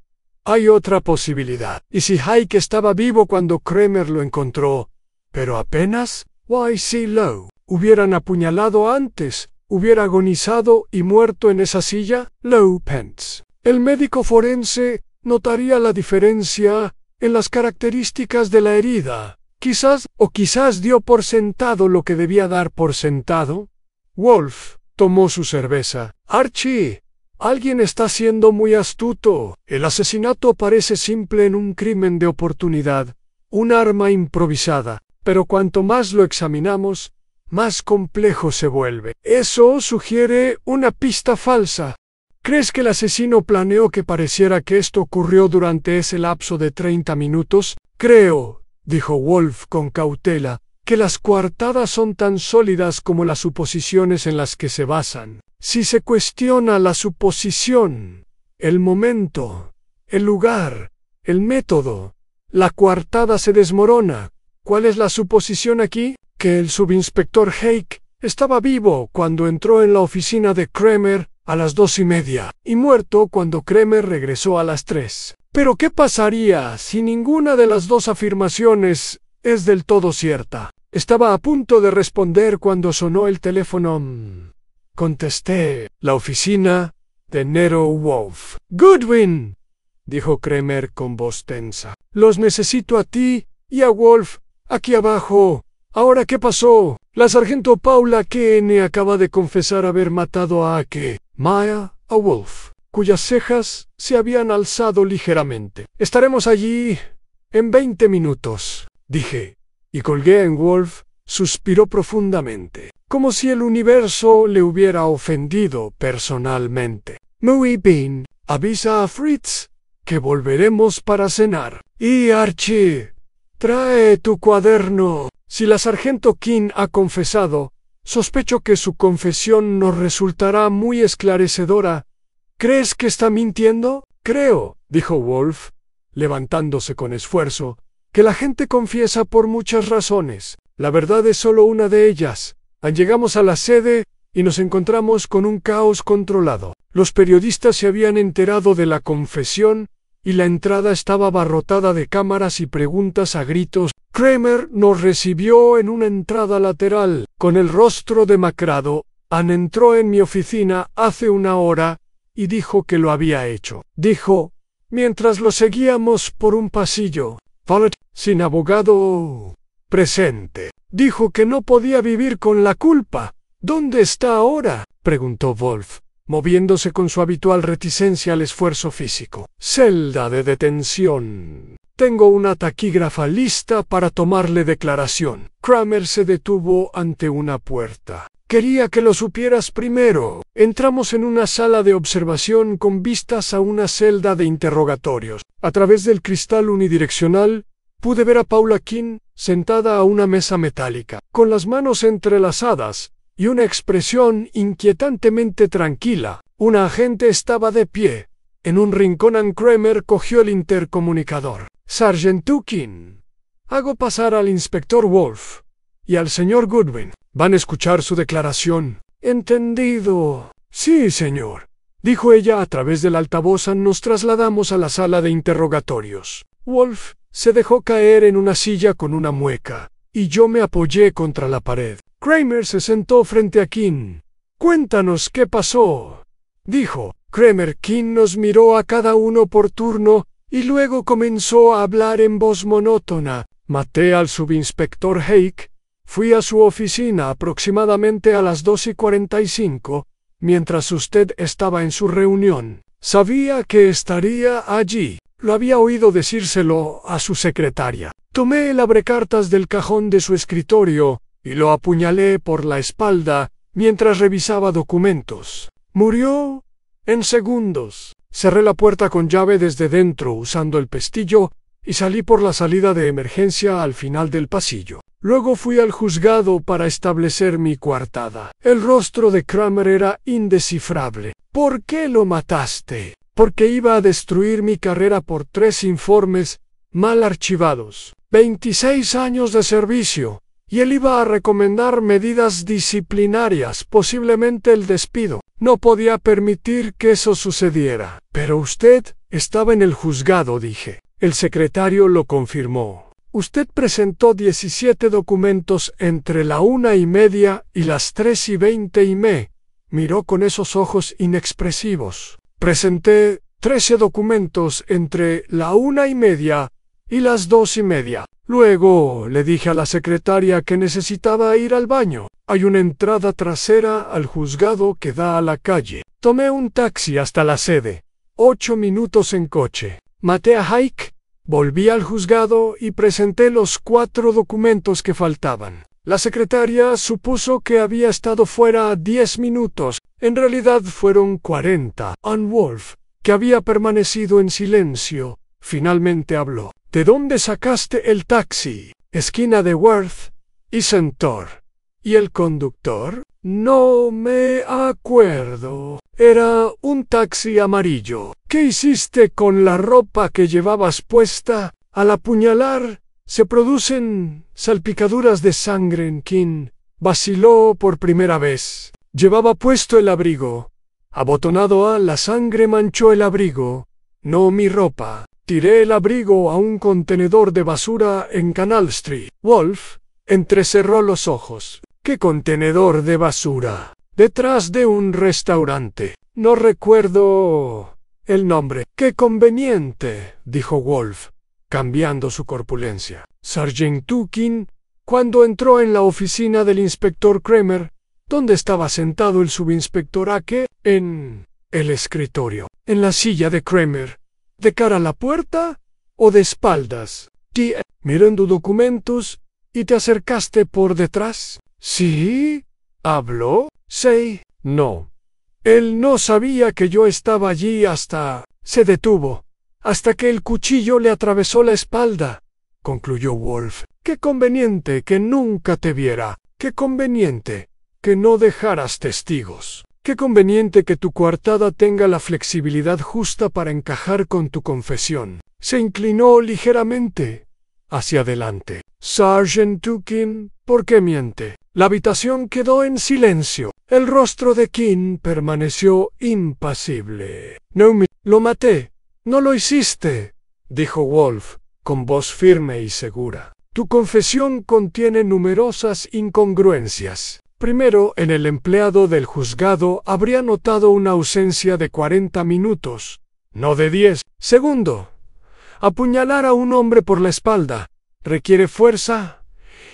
Hay otra posibilidad. ¿Y si Hike estaba vivo cuando Kramer lo encontró? Pero apenas... Y.C. Lowe hubieran apuñalado antes, hubiera agonizado y muerto en esa silla. Lowe Pence. El médico forense notaría la diferencia en las características de la herida. Quizás dio por sentado lo que debía dar por sentado. Wolf tomó su cerveza. Archie, alguien está siendo muy astuto. El asesinato parece simple en un crimen de oportunidad, un arma improvisada. Pero cuanto más lo examinamos, más complejo se vuelve. Eso sugiere una pista falsa. ¿Crees que el asesino planeó que pareciera que esto ocurrió durante ese lapso de 30 minutos? Creo, dijo Wolf con cautela, que las coartadas son tan sólidas como las suposiciones en las que se basan. Si se cuestiona la suposición, el momento, el lugar, el método, la coartada se desmorona. ¿Cuál es la suposición aquí? Que el subinspector Hake estaba vivo cuando entró en la oficina de Kramer a las 2:30 y muerto cuando Kramer regresó a las 3. Pero ¿qué pasaría si ninguna de las dos afirmaciones es del todo cierta? Estaba a punto de responder cuando sonó el teléfono. Contesté. La oficina de Nero Wolf. Goodwin, dijo Kramer con voz tensa. Los necesito a ti y a Wolf. Aquí abajo. ¿Ahora qué pasó? La sargento Paula K.N. acaba de confesar haber matado a Maya, a Wolf, cuyas cejas se habían alzado ligeramente. Estaremos allí en 20 minutos, dije, y colgué en Wolf. Suspiró profundamente, como si el universo le hubiera ofendido personalmente. Muy bien, avisa a Fritz que volveremos para cenar. Y Archie, trae tu cuaderno. Si la sargento King ha confesado, sospecho que su confesión nos resultará muy esclarecedora. ¿Crees que está mintiendo? Creo, dijo Wolf, levantándose con esfuerzo, que la gente confiesa por muchas razones. La verdad es solo una de ellas. Llegamos a la sede y nos encontramos con un caos controlado. Los periodistas se habían enterado de la confesión y la entrada estaba abarrotada de cámaras y preguntas a gritos. Kramer nos recibió en una entrada lateral, con el rostro demacrado. Ann entró en mi oficina hace una hora y dijo que lo había hecho. Dijo, mientras lo seguíamos por un pasillo. Follett, sin abogado presente, dijo que no podía vivir con la culpa. ¿Dónde está ahora?, preguntó Wolf, moviéndose con su habitual reticencia al esfuerzo físico. Celda de detención. Tengo una taquígrafa lista para tomarle declaración. Kramer se detuvo ante una puerta. Quería que lo supieras primero. Entramos en una sala de observación con vistas a una celda de interrogatorios. A través del cristal unidireccional, pude ver a Paula King sentada a una mesa metálica, con las manos entrelazadas y una expresión inquietantemente tranquila. Un agente estaba de pie. En un rincón Ann Kramer cogió el intercomunicador. Sargento King, hago pasar al inspector Wolf y al señor Goodwin. Van a escuchar su declaración. Entendido. Sí, señor, dijo ella a través del altavoz. Nos trasladamos a la sala de interrogatorios. Wolf se dejó caer en una silla con una mueca, y yo me apoyé contra la pared. Kramer se sentó frente a King. Cuéntanos qué pasó, dijo. Kramer. King nos miró a cada uno por turno y luego comenzó a hablar en voz monótona. Maté al subinspector Hake. Fui a su oficina aproximadamente a las 2:45, mientras usted estaba en su reunión. Sabía que estaría allí. Lo había oído decírselo a su secretaria. Tomé el abrecartas del cajón de su escritorio y lo apuñalé por la espalda mientras revisaba documentos. Murió en segundos. Cerré la puerta con llave desde dentro usando el pestillo y salí por la salida de emergencia al final del pasillo. Luego fui al juzgado para establecer mi coartada. El rostro de Kramer era indescifrable. ¿Por qué lo mataste? Porque iba a destruir mi carrera por 3 informes mal archivados. 26 años de servicio. Y él iba a recomendar medidas disciplinarias, posiblemente el despido. No podía permitir que eso sucediera. Pero usted estaba en el juzgado, dije. El secretario lo confirmó. Usted presentó 17 documentos entre la 1:30 y las 3:20 y me miró con esos ojos inexpresivos. Presenté 13 documentos entre la 1:30 y las 2:30. Luego le dije a la secretaria que necesitaba ir al baño. Hay una entrada trasera al juzgado que da a la calle. Tomé un taxi hasta la sede. 8 minutos en coche. Maté a Hike, volví al juzgado y presenté los 4 documentos que faltaban. La secretaria supuso que había estado fuera 10 minutos. En realidad fueron 40. Ann Wolf, que había permanecido en silencio, finalmente habló. ¿De dónde sacaste el taxi? Esquina de Worth y Centaur. ¿Y el conductor? No me acuerdo. Era un taxi amarillo. ¿Qué hiciste con la ropa que llevabas puesta? Al apuñalar, se producen salpicaduras de sangre en King. Vaciló por primera vez. Llevaba puesto el abrigo. Abotonado la sangre manchó el abrigo, no mi ropa. Tiré el abrigo a un contenedor de basura en Canal Street. Wolf entrecerró los ojos. ¿Qué contenedor de basura? Detrás de un restaurante. No recuerdo el nombre. ¡Qué conveniente!, dijo Wolf, cambiando su corpulencia. Sargent Tukin, cuando entró en la oficina del inspector Kramer, donde estaba sentado el subinspector Ake, en el escritorio, en la silla de Kramer, ¿de cara a la puerta o de espaldas? Mirando documentos, ¿y te acercaste por detrás? ¿Sí? ¿Habló? Sí. No. Él no sabía que yo estaba allí hasta... Se detuvo, hasta que el cuchillo le atravesó la espalda, concluyó Wolf. Qué conveniente que nunca te viera. Qué conveniente que no dejaras testigos. Qué conveniente que tu coartada tenga la flexibilidad justa para encajar con tu confesión. Se inclinó ligeramente hacia adelante. Sargent Tukin, ¿por qué miente? La habitación quedó en silencio. El rostro de King permaneció impasible. No, lo maté. No lo hiciste, dijo Wolf, con voz firme y segura. Tu confesión contiene numerosas incongruencias. Primero, en el empleado del juzgado habría notado una ausencia de 40 minutos, no de 10. Segundo, apuñalar a un hombre por la espalda requiere fuerza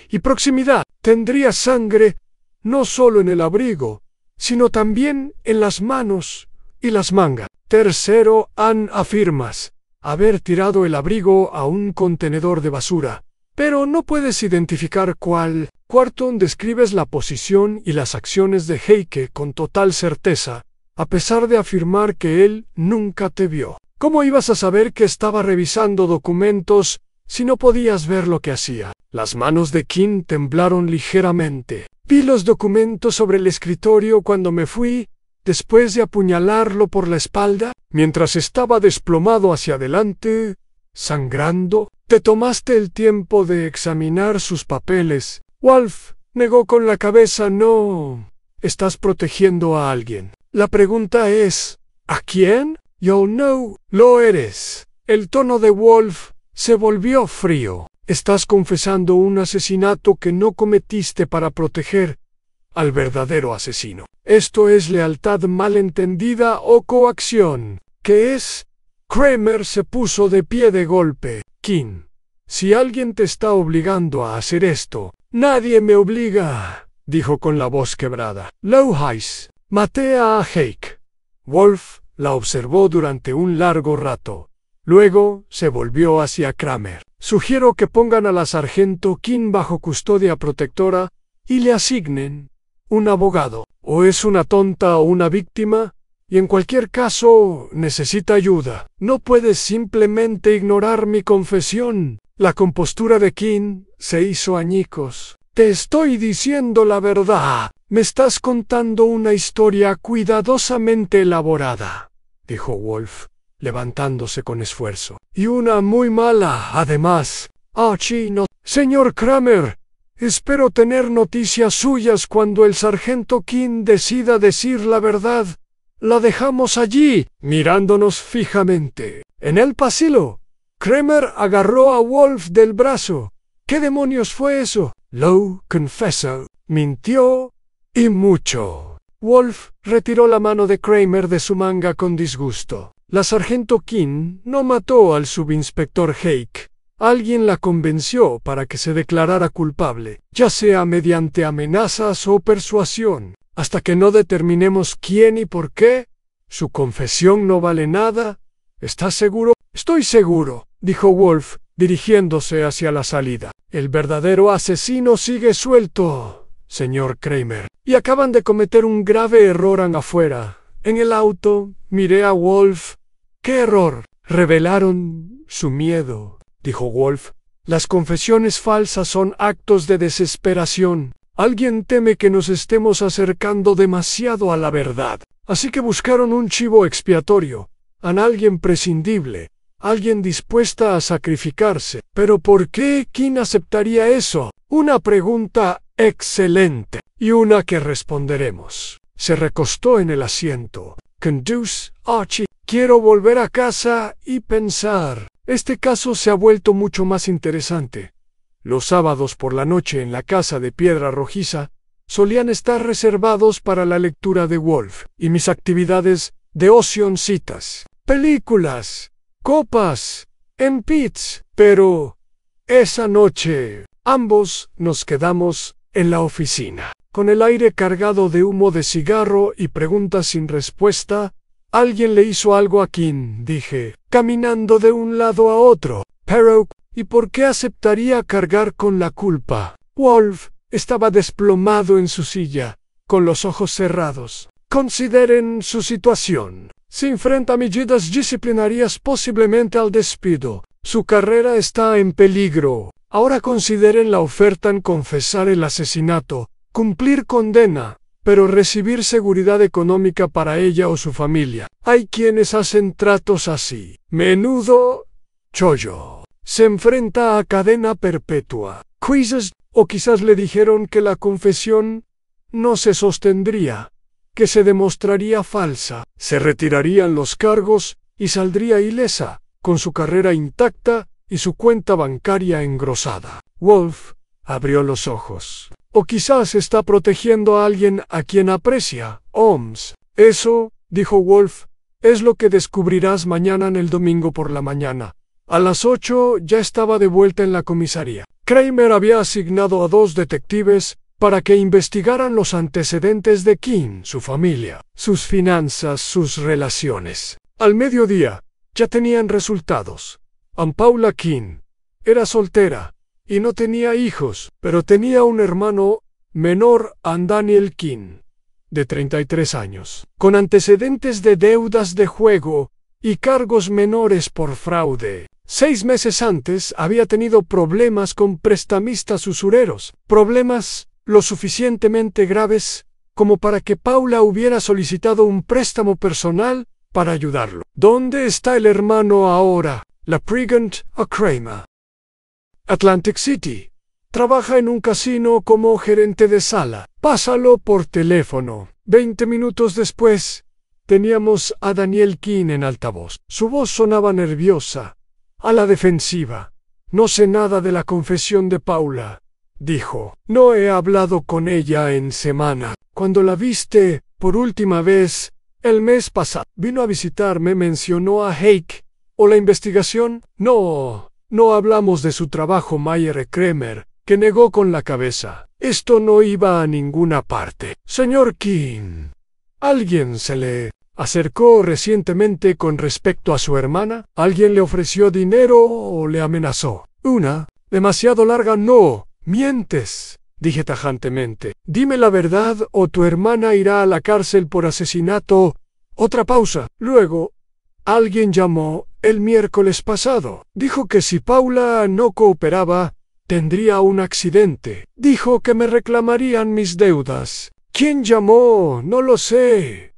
y proximidad. Tendría sangre no solo en el abrigo, sino también en las manos y las mangas. Tercero, afirmas haber tirado el abrigo a un contenedor de basura, pero no puedes identificar cuál. Cuarto, describes la posición y las acciones de Heike con total certeza, a pesar de afirmar que él nunca te vio. ¿Cómo ibas a saber que estaba revisando documentos si no podías ver lo que hacía? Las manos de King temblaron ligeramente. Vi los documentos sobre el escritorio cuando me fui, después de apuñalarlo por la espalda, mientras estaba desplomado hacia adelante, sangrando. Te tomaste el tiempo de examinar sus papeles. Wolf negó con la cabeza. No. Estás protegiendo a alguien. La pregunta es, ¿a quién? Yo no lo eres. El tono de Wolf se volvió frío. Estás confesando un asesinato que no cometiste para proteger al verdadero asesino. Esto es lealtad malentendida o coacción. ¿Qué es? Kramer se puso de pie de golpe. King, si alguien te está obligando a hacer esto... Nadie me obliga, dijo con la voz quebrada. Lowhighs, maté a Heike. Wolf la observó durante un largo rato. Luego se volvió hacia Kramer. Sugiero que pongan a la sargento King bajo custodia protectora y le asignen un abogado. O es una tonta o una víctima, y en cualquier caso necesita ayuda. No puedes simplemente ignorar mi confesión. La compostura de King se hizo añicos. Te estoy diciendo la verdad. Me estás contando una historia cuidadosamente elaborada, dijo Wolf, levantándose con esfuerzo. Y una muy mala, además. No. Señor Kramer, espero tener noticias suyas cuando el sargento King decida decir la verdad. La dejamos allí, mirándonos fijamente. En el pasillo, Kramer agarró a Wolf del brazo. ¿Qué demonios fue eso? Lowe confesó. Mintió, y mucho. Wolf retiró la mano de Kramer de su manga con disgusto. La sargento King no mató al subinspector Hake. Alguien la convenció para que se declarara culpable, ya sea mediante amenazas o persuasión. Hasta que no determinemos quién y por qué, su confesión no vale nada. ¿Estás seguro? Estoy seguro, dijo Wolf, dirigiéndose hacia la salida. El verdadero asesino sigue suelto, señor Kramer, y acaban de cometer un grave error afuera. En el auto, miré a Wolf. ¿Qué error? Revelaron su miedo, dijo Wolf. Las confesiones falsas son actos de desesperación. Alguien teme que nos estemos acercando demasiado a la verdad. Así que buscaron un chivo expiatorio, a alguien prescindible, alguien dispuesta a sacrificarse. ¿Pero por qué King aceptaría eso? Una pregunta excelente, y una que responderemos. Se recostó en el asiento. Conduce, Archie. Quiero volver a casa y pensar. Este caso se ha vuelto mucho más interesante. Los sábados por la noche en la casa de Piedra Rojiza solían estar reservados para la lectura de Wolf, y mis actividades de ocio en citas, películas, copas, en pits. Pero esa noche ambos nos quedamos en la oficina, con el aire cargado de humo de cigarro y preguntas sin respuesta. Alguien le hizo algo a King, dije, caminando de un lado a otro. Pero, ¿y por qué aceptaría cargar con la culpa? Wolf estaba desplomado en su silla, con los ojos cerrados. Consideren su situación. Se enfrenta a medidas disciplinarias, posiblemente al despido. Su carrera está en peligro. Ahora consideren la oferta en confesar el asesinato, cumplir condena, pero recibir seguridad económica para ella o su familia. Hay quienes hacen tratos así. Menudo chollo. Se enfrenta a cadena perpetua. Quizzes, o quizás le dijeron que la confesión no se sostendría, que se demostraría falsa. Se retirarían los cargos y saldría ilesa, con su carrera intacta y su cuenta bancaria engrosada. Wolf abrió los ojos. O quizás está protegiendo a alguien a quien aprecia. Holmes. Eso, dijo Wolf, es lo que descubrirás mañana en el domingo por la mañana. A las 8 ya estaba de vuelta en la comisaría. Kramer había asignado a 2 detectives para que investigaran los antecedentes de King, su familia, sus finanzas, sus relaciones. Al mediodía, ya tenían resultados. Paula King era soltera y no tenía hijos, pero tenía un hermano menor, Daniel King, de 33 años, con antecedentes de deudas de juego y cargos menores por fraude. 6 meses antes había tenido problemas con prestamistas usureros, problemas lo suficientemente graves como para que Paula hubiera solicitado un préstamo personal para ayudarlo. ¿Dónde está el hermano ahora? La Brigand a Kramer. Atlantic City. Trabaja en un casino como gerente de sala. Pásalo por teléfono. 20 minutos después, teníamos a Daniel King en altavoz. Su voz sonaba nerviosa, a la defensiva. No sé nada de la confesión de Paula, dijo. No he hablado con ella en semana. Cuando la viste por última vez, el mes pasado, vino a visitarme, mencionó a Hake. ¿O la investigación? No hablamos de su trabajo. Mayer Kramer, que negó con la cabeza. Esto no iba a ninguna parte. Señor King, ¿alguien se le acercó recientemente con respecto a su hermana? ¿Alguien le ofreció dinero o le amenazó? Demasiado larga. No, mientes, dije tajantemente. Dime la verdad o tu hermana irá a la cárcel por asesinato. Otra pausa. Luego, Alguien llamó el miércoles pasado. Dijo que si Paula no cooperaba, tendría un accidente. Dijo que me reclamarían mis deudas. ¿Quién llamó? No lo sé.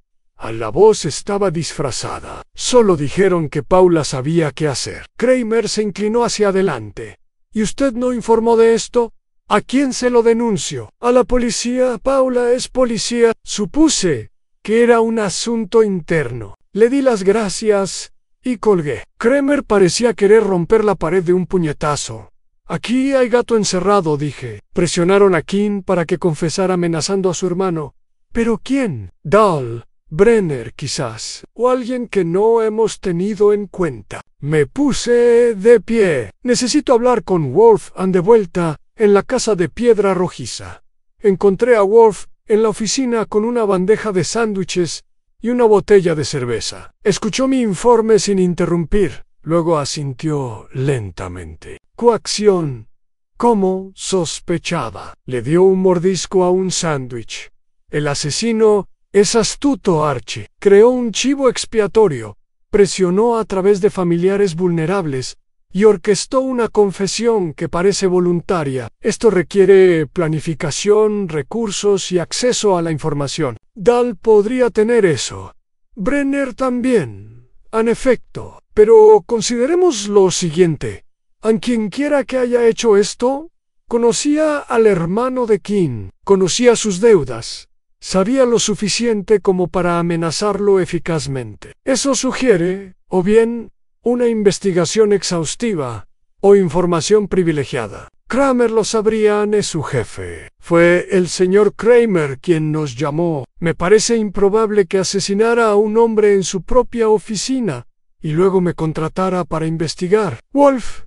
La voz estaba disfrazada. Solo dijeron que Paula sabía qué hacer. Kramer se inclinó hacia adelante. ¿Y usted no informó de esto? ¿A quién se lo denunció? A la policía. Paula es policía. Supuse que era un asunto interno. Le di las gracias y colgué. Kramer parecía querer romper la pared de un puñetazo. Aquí hay gato encerrado, dije. Presionaron a King para que confesara amenazando a su hermano. ¿Pero quién? Dahl, Brenner quizás, o alguien que no hemos tenido en cuenta. Me puse de pie. Necesito hablar con Wolf. De vuelta en la casa de piedra rojiza. Encontré a Wolf en la oficina con una bandeja de sándwiches y una botella de cerveza. Escuchó mi informe sin interrumpir. Luego asintió lentamente. Coacción. Como sospechaba. Le dio un mordisco a un sándwich. El asesino es astuto, Archie. Creó un chivo expiatorio. Presionó a través de familiares vulnerables y orquestó una confesión que parece voluntaria. Esto requiere planificación, recursos y acceso a la información. Dahl podría tener eso. Brenner también, en efecto. Pero consideremos lo siguiente. A quien quiera que haya hecho esto, conocía al hermano de King, conocía sus deudas, sabía lo suficiente como para amenazarlo eficazmente. Eso sugiere, o bien, una investigación exhaustiva, o información privilegiada. Kramer lo sabría, es su jefe. Fue el señor Kramer quien nos llamó. Me parece improbable que asesinara a un hombre en su propia oficina y luego me contratara para investigar. Wolf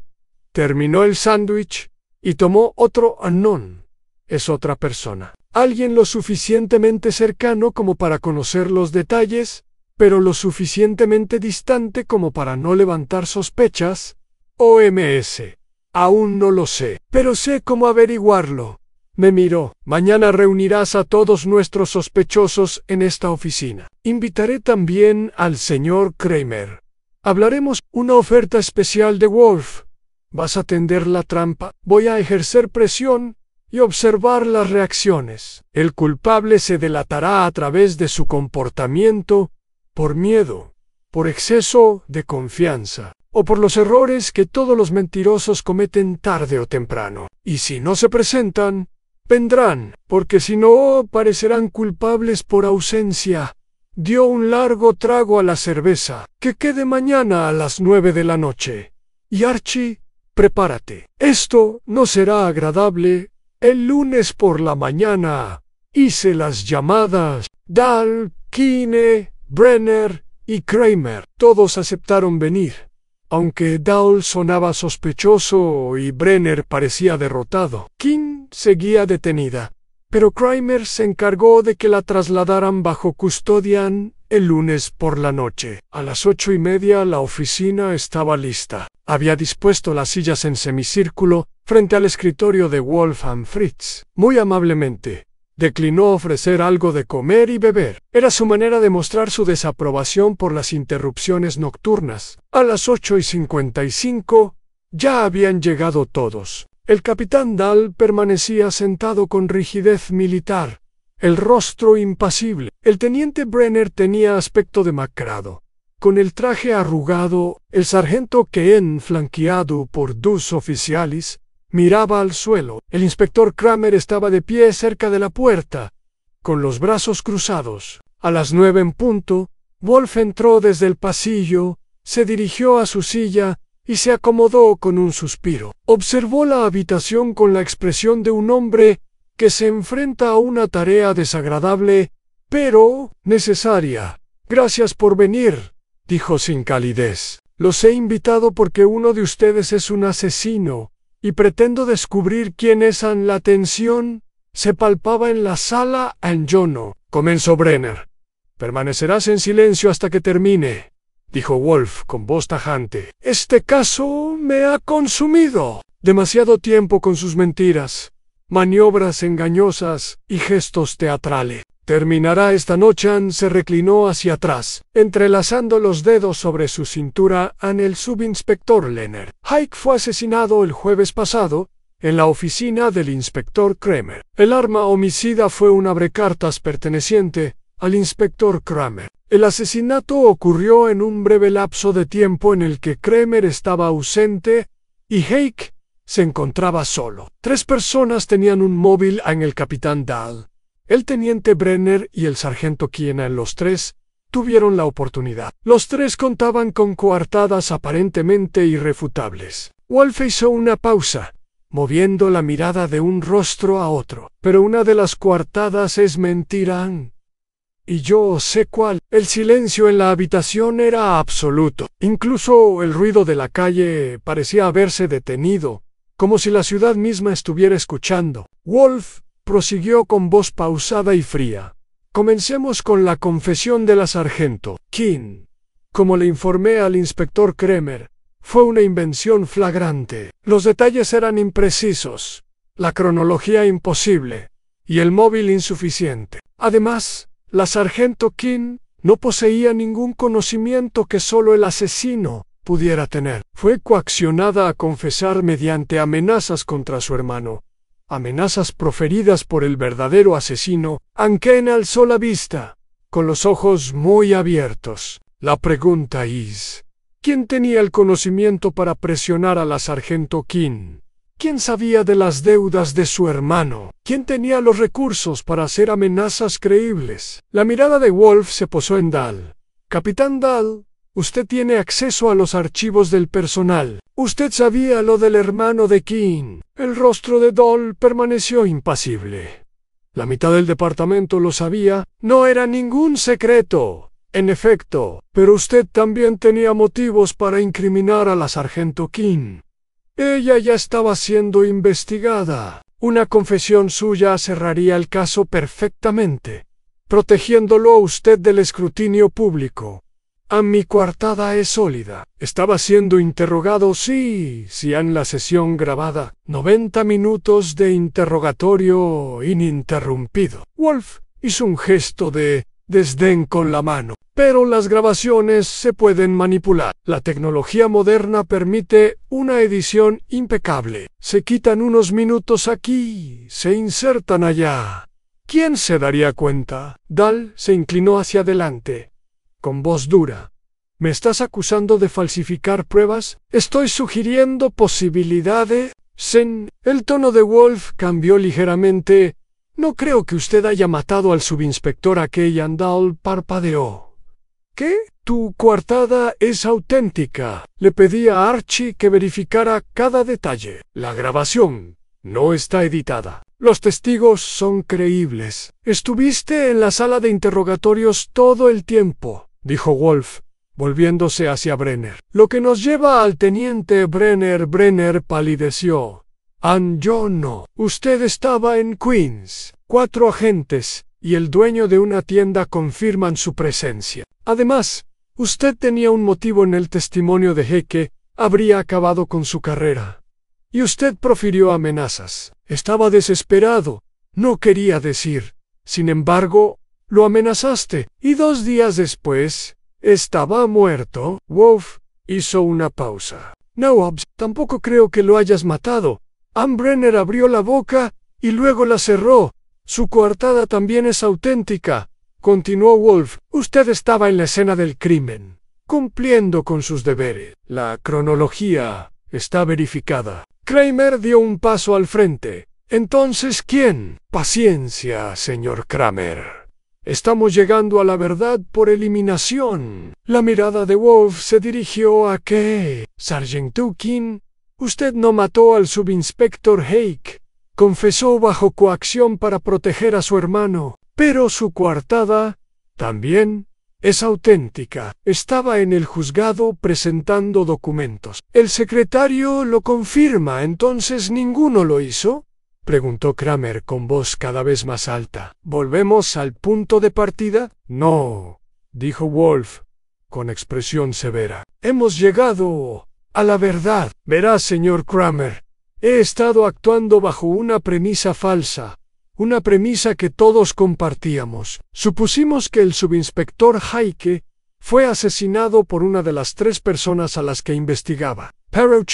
terminó el sándwich y tomó otro anón. Es otra persona. Alguien lo suficientemente cercano como para conocer los detalles, pero lo suficientemente distante como para no levantar sospechas. OMS. Aún no lo sé, pero sé cómo averiguarlo. Me miró. Mañana reunirás a todos nuestros sospechosos en esta oficina. Invitaré también al señor Kramer. Hablaremos una oferta especial de Wolf. ¿Vas a tender la trampa? Voy a ejercer presión y observar las reacciones. El culpable se delatará a través de su comportamiento, por miedo, por exceso de confianza, o por los errores que todos los mentirosos cometen tarde o temprano. Y si no se presentan, vendrán, porque si no, parecerán culpables por ausencia. Dio un largo trago a la cerveza. Que quede mañana a las 9 de la noche. Y Archie, prepárate. Esto no será agradable. El lunes por la mañana hice las llamadas. Dahl, Kine, Brenner y Kramer. Todos aceptaron venir. Aunque Dahl sonaba sospechoso y Brenner parecía derrotado. King seguía detenida, pero Kramer se encargó de que la trasladaran bajo custodia el lunes por la noche. A las 8:30 la oficina estaba lista. Había dispuesto las sillas en semicírculo frente al escritorio de Wolfgang Fritz. Muy amablemente, declinó ofrecer algo de comer y beber. Era su manera de mostrar su desaprobación por las interrupciones nocturnas. A las 8:55 ya habían llegado todos. El capitán Dahl permanecía sentado con rigidez militar, el rostro impasible. El teniente Brenner tenía aspecto demacrado. Con el traje arrugado, el sargento Keen, flanqueado por dos oficiales, miraba al suelo. El inspector Kramer estaba de pie cerca de la puerta, con los brazos cruzados. A las 9 en punto, Wolf entró desde el pasillo, se dirigió a su silla y se acomodó con un suspiro. Observó la habitación con la expresión de un hombre que se enfrenta a una tarea desagradable, pero necesaria. Gracias por venir, dijo sin calidez. Los he invitado porque uno de ustedes es un asesino, y pretendo descubrir quién es. La tensión se palpaba en la sala. Yo no, comenzó Brenner. Permanecerás en silencio hasta que termine, dijo Wolf con voz tajante. Este caso me ha consumido. Demasiado tiempo con sus mentiras, maniobras engañosas y gestos teatrales. terminará esta noche. Ann se reclinó hacia atrás, entrelazando los dedos sobre su cintura. Ann, el subinspector Leonard Hike fue asesinado el jueves pasado en la oficina del inspector Kramer. El arma homicida fue un abrecartas perteneciente al inspector Kramer. El asesinato ocurrió en un breve lapso de tiempo en el que Kramer estaba ausente y Hake se encontraba solo. 3 personas tenían un móvil en el capitán Dahl, el teniente Brenner y el sargento Keenan. Los 3 tuvieron la oportunidad. Los 3 contaban con coartadas aparentemente irrefutables. Wolf hizo una pausa, moviendo la mirada de un rostro a otro. Pero una de las coartadas es mentira, Ann. Y yo sé cuál. El silencio en la habitación era absoluto. Incluso el ruido de la calle parecía haberse detenido, como si la ciudad misma estuviera escuchando. Wolf prosiguió con voz pausada y fría. Comencemos con la confesión de la sargento King. Como le informé al inspector Kramer, fue una invención flagrante. Los detalles eran imprecisos, la cronología imposible y el móvil insuficiente. Además, la sargento King no poseía ningún conocimiento que solo el asesino pudiera tener. Fue coaccionada a confesar mediante amenazas contra su hermano, amenazas proferidas por el verdadero asesino. Ann alzó la vista, con los ojos muy abiertos. La pregunta es, ¿quién tenía el conocimiento para presionar a la sargento King? ¿Quién sabía de las deudas de su hermano? ¿Quién tenía los recursos para hacer amenazas creíbles? La mirada de Wolf se posó en Dahl. Capitán Dahl, usted tiene acceso a los archivos del personal. Usted sabía lo del hermano de King. El rostro de Dahl permaneció impasible. La mitad del departamento lo sabía. No era ningún secreto, en efecto, pero usted también tenía motivos para incriminar a la sargento King. Ella ya estaba siendo investigada. Una confesión suya cerraría el caso perfectamente, protegiéndolo a usted del escrutinio público. Mi coartada es sólida. Estaba siendo interrogado, sí, en la sesión grabada. 90 minutos de interrogatorio ininterrumpido. Wolf hizo un gesto de desdén con la mano. Pero las grabaciones se pueden manipular. La tecnología moderna permite una edición impecable. Se quitan unos minutos aquí, se insertan allá. ¿Quién se daría cuenta? Dahl se inclinó hacia adelante, con voz dura. ¿Me estás acusando de falsificar pruebas? Estoy sugiriendo posibilidades. El tono de Wolf cambió ligeramente. No creo que usted haya matado al subinspector Aquellan. Dahl parpadeó. ¿Qué? Tu coartada es auténtica. Le pedí a Archie que verificara cada detalle. La grabación no está editada. Los testigos son creíbles. Estuviste en la sala de interrogatorios todo el tiempo, dijo Wolf, volviéndose hacia Brenner. Lo que nos lleva al teniente Brenner. Brenner palideció. Yo no. Usted estaba en Queens. 4 agentes y el dueño de una tienda confirman su presencia. Además, usted tenía un motivo en el testimonio de Hake. Habría acabado con su carrera. Y usted profirió amenazas. Estaba desesperado. No quería decir. Sin embargo, lo amenazaste. Y 2 días después, estaba muerto. Wolf hizo una pausa. No, tampoco creo que lo hayas matado. Brenner abrió la boca y luego la cerró. Su coartada también es auténtica, continuó Wolf. Usted estaba en la escena del crimen, cumpliendo con sus deberes. La cronología está verificada. Kramer dio un paso al frente. Entonces, ¿quién? Paciencia, señor Kramer. Estamos llegando a la verdad por eliminación. La mirada de Wolf se dirigió a ¿qué? Sargento King. Usted no mató al subinspector Hake. Confesó bajo coacción para proteger a su hermano. Pero su coartada también es auténtica. Estaba en el juzgado presentando documentos. ¿El secretario lo confirma? ¿Entonces ninguno lo hizo? Preguntó Kramer con voz cada vez más alta. ¿Volvemos al punto de partida? No, dijo Wolf, con expresión severa. Hemos llegado a la verdad. Verá, señor Kramer, he estado actuando bajo una premisa falsa, una premisa que todos compartíamos. Supusimos que el subinspector Heike fue asesinado por una de las 3 personas a las que investigaba. Pero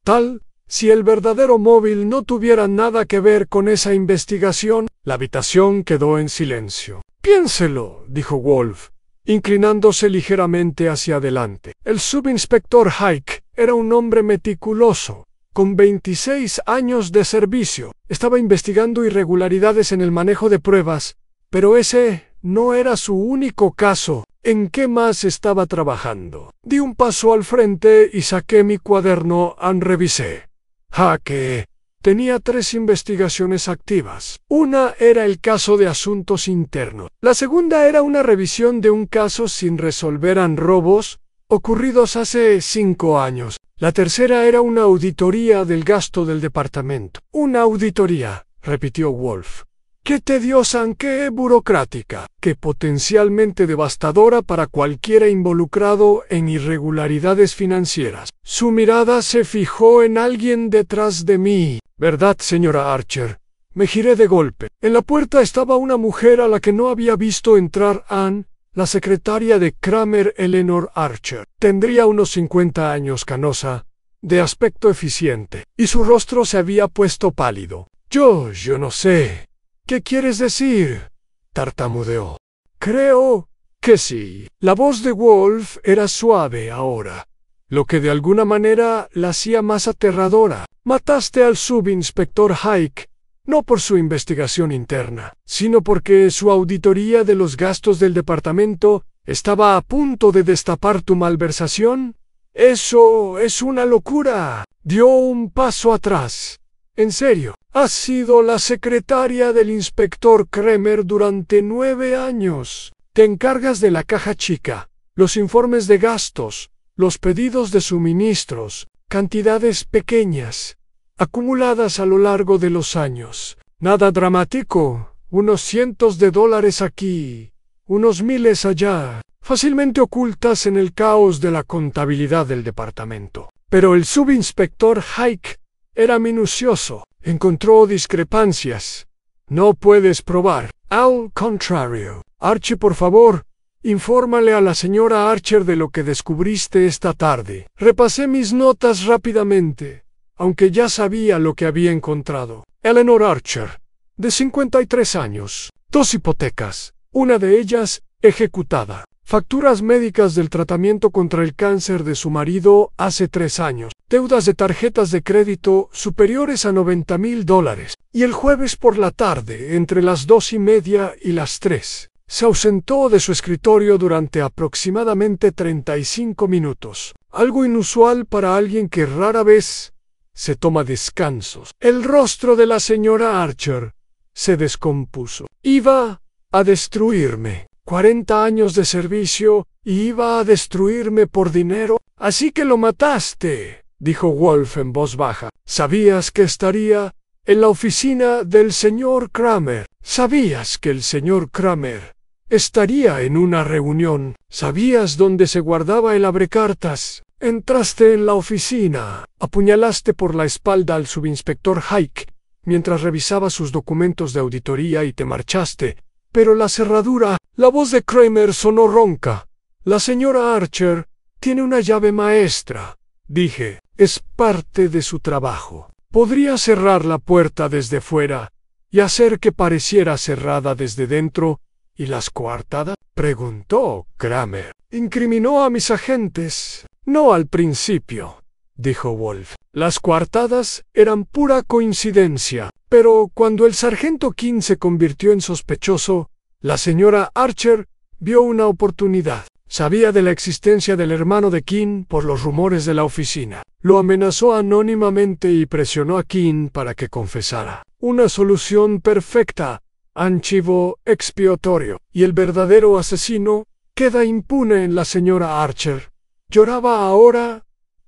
tal, si el verdadero móvil no tuviera nada que ver con esa investigación. La habitación quedó en silencio. Piénselo, dijo Wolf, inclinándose ligeramente hacia adelante. El subinspector Heike era un hombre meticuloso, con 26 años de servicio. Estaba investigando irregularidades en el manejo de pruebas, pero ese no era su único caso. ¿En qué más estaba trabajando? Di un paso al frente y saqué mi cuaderno y revisé. Heike tenía 3 investigaciones activas. Una era el caso de asuntos internos. La segunda era una revisión de un caso sin resolver en robos ocurridos hace 5 años. La tercera era una auditoría del gasto del departamento. Una auditoría, repitió Wolf. Qué tediosa, qué burocrática, qué potencialmente devastadora para cualquiera involucrado en irregularidades financieras. Su mirada se fijó en alguien detrás de mí. ¿Verdad, señora Archer? Me giré de golpe. En la puerta estaba una mujer a la que no había visto entrar Ann, la secretaria de Kramer, Eleanor Archer. Tendría unos 50 años, canosa, de aspecto eficiente, y su rostro se había puesto pálido. Yo no sé. ¿Qué quieres decir?, tartamudeó. Creo que sí. La voz de Wolf era suave ahora, lo que de alguna manera la hacía más aterradora. Mataste al subinspector Heike, no por su investigación interna, sino porque su auditoría de los gastos del departamento estaba a punto de destapar tu malversación. Eso es una locura. Dio un paso atrás. En serio, has sido la secretaria del inspector Kramer durante 9 años. Te encargas de la caja chica, los informes de gastos, los pedidos de suministros, cantidades pequeñas, acumuladas a lo largo de los años. Nada dramático, unos cientos de dólares aquí, unos miles allá, fácilmente ocultas en el caos de la contabilidad del departamento. Pero el subinspector Heike era minucioso. Encontró discrepancias. No puedes probar. Al contrario. Archie, por favor, infórmale a la señora Archer de lo que descubriste esta tarde. Repasé mis notas rápidamente, aunque ya sabía lo que había encontrado. Eleanor Archer, de 53 años, 2 hipotecas, una de ellas ejecutada. Facturas médicas del tratamiento contra el cáncer de su marido hace 3 años. Deudas de tarjetas de crédito superiores a $90,000. Y el jueves por la tarde, entre las 2:30 y las 3, se ausentó de su escritorio durante aproximadamente 35 minutos. Algo inusual para alguien que rara vez se toma descansos. El rostro de la señora Archer se descompuso. Iba a destruirme. 40 años de servicio y iba a destruirme por dinero. Así que lo mataste, dijo Wolf en voz baja. Sabías que estaría en la oficina del señor Kramer. Sabías que el señor Kramer estaría en una reunión. Sabías dónde se guardaba el abrecartas. Entraste en la oficina. Apuñalaste por la espalda al subinspector Heike mientras revisaba sus documentos de auditoría y te marchaste. Pero la cerradura... La voz de Kramer sonó ronca. La señora Archer tiene una llave maestra, dije. Es parte de su trabajo. Podría cerrar la puerta desde fuera y hacer que pareciera cerrada desde dentro. ¿Y las coartadas?, preguntó Kramer. Incriminó a mis agentes. No al principio, dijo Wolf. Las coartadas eran pura coincidencia. Pero cuando el sargento King se convirtió en sospechoso, la señora Archer vio una oportunidad. Sabía de la existencia del hermano de King por los rumores de la oficina. Lo amenazó anónimamente y presionó a King para que confesara. Una solución perfecta, archivo expiatorio. Y el verdadero asesino queda impune en la señora Archer. Lloraba ahora.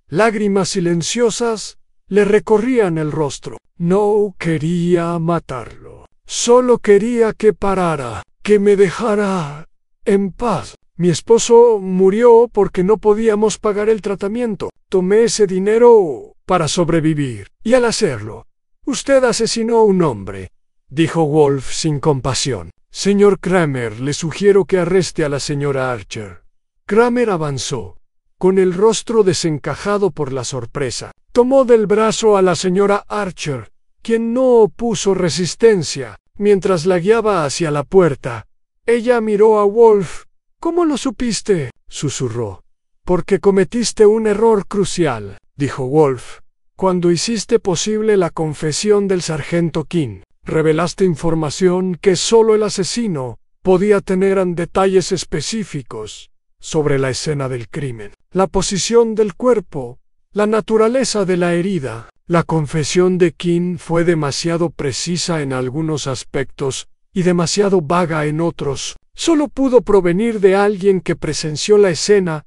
Lágrimas silenciosas le recorrían el rostro. No quería matarlo. Solo quería que parara, que me dejara en paz. Mi esposo murió porque no podíamos pagar el tratamiento. Tomé ese dinero para sobrevivir. Y al hacerlo, usted asesinó a un hombre. dijo Wolf sin compasión. Señor Kramer, le sugiero que arreste a la señora Archer. Kramer avanzó, con el rostro desencajado por la sorpresa. Tomó del brazo a la señora Archer, quien no opuso resistencia, mientras la guiaba hacia la puerta. Ella miró a Wolf. «¿Cómo lo supiste?», susurró. «Porque cometiste un error crucial», dijo Wolf. «Cuando hiciste posible la confesión del sargento King, revelaste información que solo el asesino podía tener en detalles específicos sobre la escena del crimen. La posición del cuerpo, la naturaleza de la herida. La confesión de King fue demasiado precisa en algunos aspectos y demasiado vaga en otros. Solo pudo provenir de alguien que presenció la escena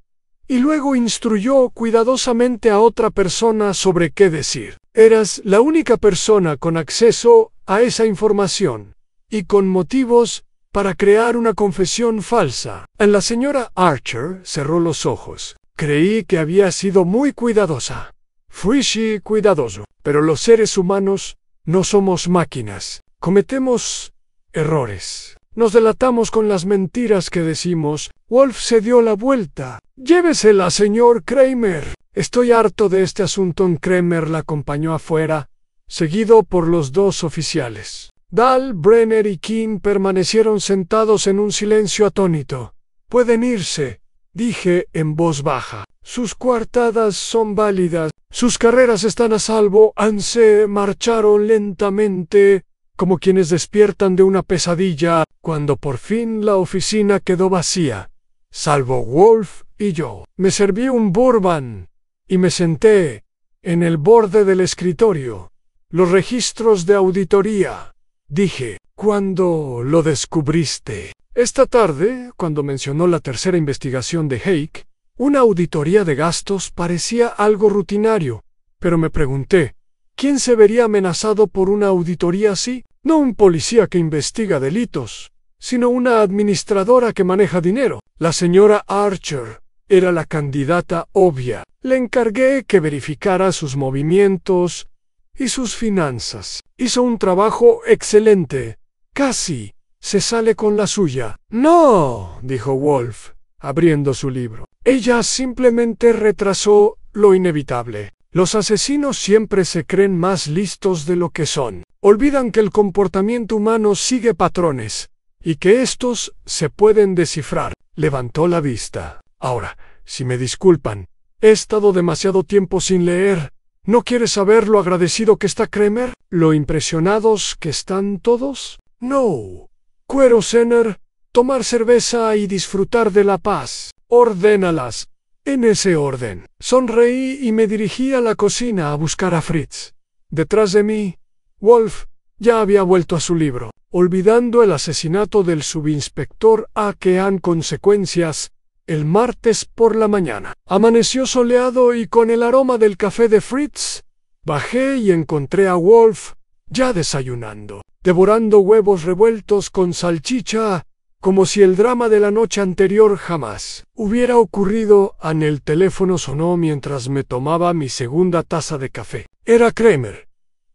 y luego instruyó cuidadosamente a otra persona sobre qué decir. Eras la única persona con acceso a esa información y con motivos para crear una confesión falsa. La señora Archer cerró los ojos. Creí que había sido muy cuidadosa. Fui cuidadoso, pero los seres humanos no somos máquinas. Cometemos errores. Nos delatamos con las mentiras que decimos. Wolf se dio la vuelta. «Llévesela, señor Kramer. Estoy harto de este asunto». Kramer la acompañó afuera, seguido por los dos oficiales. Dahl, Brenner y King permanecieron sentados en un silencio atónito. «Pueden irse», dije en voz baja. «Sus coartadas son válidas. Sus carreras están a salvo». Se marcharon lentamente, como quienes despiertan de una pesadilla, cuando por fin la oficina quedó vacía, salvo Wolf y yo. Me serví un bourbon y me senté en el borde del escritorio. «Los registros de auditoría», dije. «¿Cuándo lo descubriste?» «Esta tarde», cuando mencionó la tercera investigación de Hake. Una auditoría de gastos parecía algo rutinario, pero me pregunté, ¿quién se vería amenazado por una auditoría así? No un policía que investiga delitos, sino una administradora que maneja dinero. La señora Archer era la candidata obvia. Le encargué que verificara sus movimientos y sus finanzas. Hizo un trabajo excelente. Casi se sale con la suya. «No», dijo Wolf, abriendo su libro. «Ella simplemente retrasó lo inevitable. Los asesinos siempre se creen más listos de lo que son. Olvidan que el comportamiento humano sigue patrones y que estos se pueden descifrar». Levantó la vista. «Ahora, si me disculpan, he estado demasiado tiempo sin leer. ¿No quieres saber lo agradecido que está Kramer? ¿Lo impresionados que están todos? No. Cuero Senner, tomar cerveza y disfrutar de la paz. Ordénalas en ese orden». Sonreí y me dirigí a la cocina a buscar a Fritz. Detrás de mí, Wolf ya había vuelto a su libro, olvidando el asesinato del subinspector A. que han consecuencias. El martes por la mañana. Amaneció soleado y con el aroma del café de Fritz. Bajé y encontré a Wolf ya desayunando, devorando huevos revueltos con salchicha, como si el drama de la noche anterior jamás hubiera ocurrido. El teléfono sonó mientras me tomaba mi segunda taza de café. Era Kramer,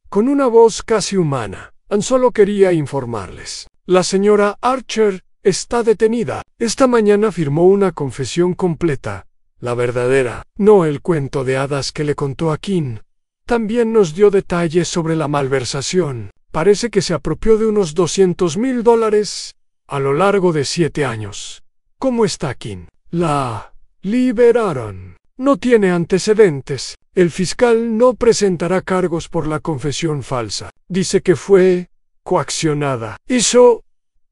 con una voz casi humana. Solo quería informarles. La señora Archer está detenida. Esta mañana firmó una confesión completa, la verdadera, no el cuento de hadas que le contó a King. También nos dio detalles sobre la malversación. Parece que se apropió de unos $200,000 a lo largo de 7 años. ¿Cómo está King? La liberaron. No tiene antecedentes. El fiscal no presentará cargos por la confesión falsa. Dice que fue coaccionada. Hizo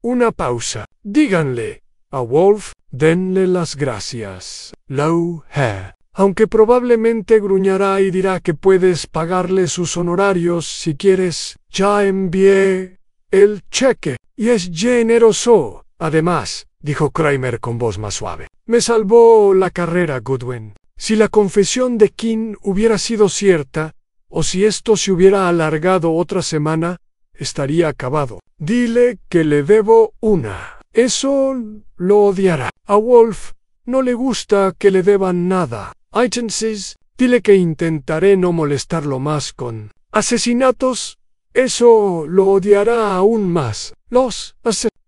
una pausa. Díganle a Wolf, denle las gracias. Low hair. Aunque probablemente gruñará y dirá que puedes pagarle sus honorarios si quieres. Ya envié el cheque y es generoso. Además, dijo Kramer con voz más suave, me salvó la carrera, Goodwin. Si la confesión de King hubiera sido cierta, o si esto se hubiera alargado otra semana, estaría acabado. Dile que le debo una. Eso lo odiará. A Wolf no le gusta que le deban nada. Agencies, dile que intentaré no molestarlo más con asesinatos. Eso lo odiará aún más. Los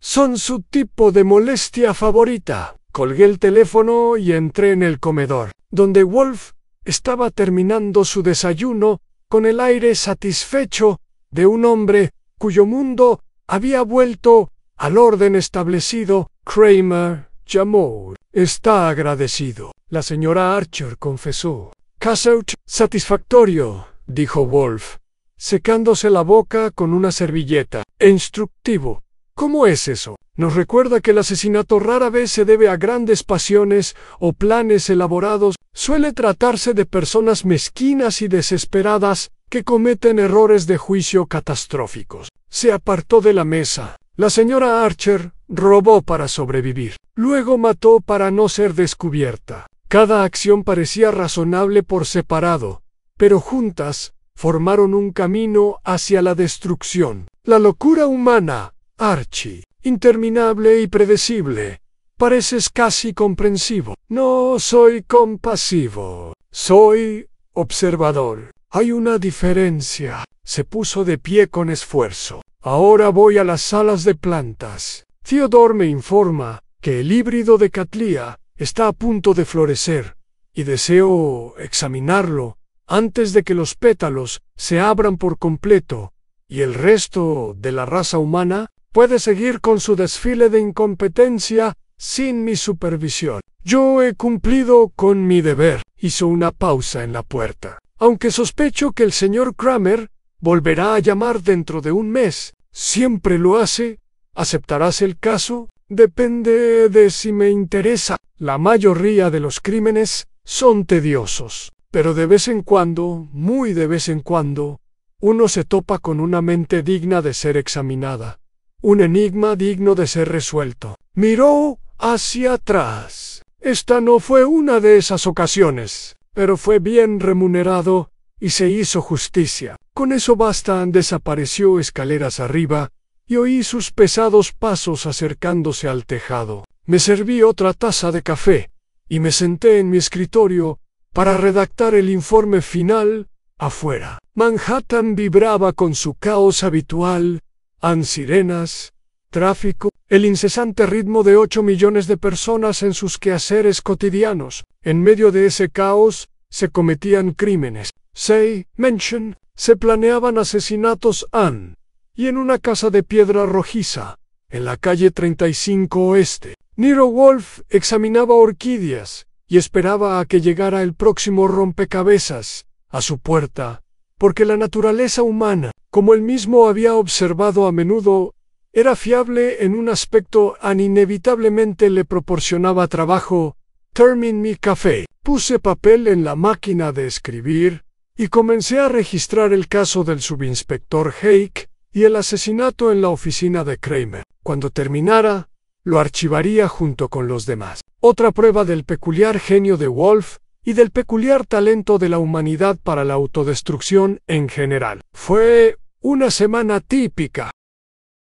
son su tipo de molestia favorita. Colgué el teléfono y entré en el comedor, donde Wolf estaba terminando su desayuno con el aire satisfecho de un hombre cuyo mundo había vuelto al orden establecido. Kramer llamó. Está agradecido. La señora Archer confesó. Caso satisfactorio, dijo Wolf, secándose la boca con una servilleta. Instructivo. ¿Cómo es eso? Nos recuerda que el asesinato rara vez se debe a grandes pasiones o planes elaborados. Suele tratarse de personas mezquinas y desesperadas que cometen errores de juicio catastróficos. Se apartó de la mesa. La señora Archer robó para sobrevivir. Luego mató para no ser descubierta. Cada acción parecía razonable por separado, pero juntas formaron un camino hacia la destrucción. La locura humana, Archie, interminable y predecible. Pareces casi comprensivo. No soy compasivo. Soy observador. Hay una diferencia. Se puso de pie con esfuerzo. Ahora voy a las salas de plantas. Theodore me informa que el híbrido de Cattleya está a punto de florecer, y deseo examinarlo antes de que los pétalos se abran por completo, y el resto de la raza humana puede seguir con su desfile de incompetencia sin mi supervisión. Yo he cumplido con mi deber. Hizo una pausa en la puerta. Aunque sospecho que el señor Kramer volverá a llamar dentro de un mes. Siempre lo hace. ¿Aceptarás el caso? Depende de si me interesa. La mayoría de los crímenes son tediosos, pero de vez en cuando, muy de vez en cuando, uno se topa con una mente digna de ser examinada, un enigma digno de ser resuelto. Miró hacia atrás. Esta no fue una de esas ocasiones, pero fue bien remunerado y se hizo justicia. Con eso basta. Desapareció escaleras arriba y oí sus pesados pasos acercándose al tejado. Me serví otra taza de café y me senté en mi escritorio para redactar el informe final. Afuera, Manhattan vibraba con su caos habitual, sirenas, tráfico, el incesante ritmo de 8 millones de personas en sus quehaceres cotidianos. En medio de ese caos se cometían crímenes. Se planeaban asesinatos y en una casa de piedra rojiza, en la calle 35 Oeste, Nero Wolf examinaba orquídeas y esperaba a que llegara el próximo rompecabezas a su puerta, porque la naturaleza humana, como él mismo había observado a menudo, era fiable en un aspecto inevitablemente le proporcionaba trabajo. Terminé mi café, puse papel en la máquina de escribir y comencé a registrar el caso del subinspector Hake y el asesinato en la oficina de Kramer. Cuando terminara, lo archivaría junto con los demás. Otra prueba del peculiar genio de Wolf y del peculiar talento de la humanidad para la autodestrucción en general. Fue una semana típica.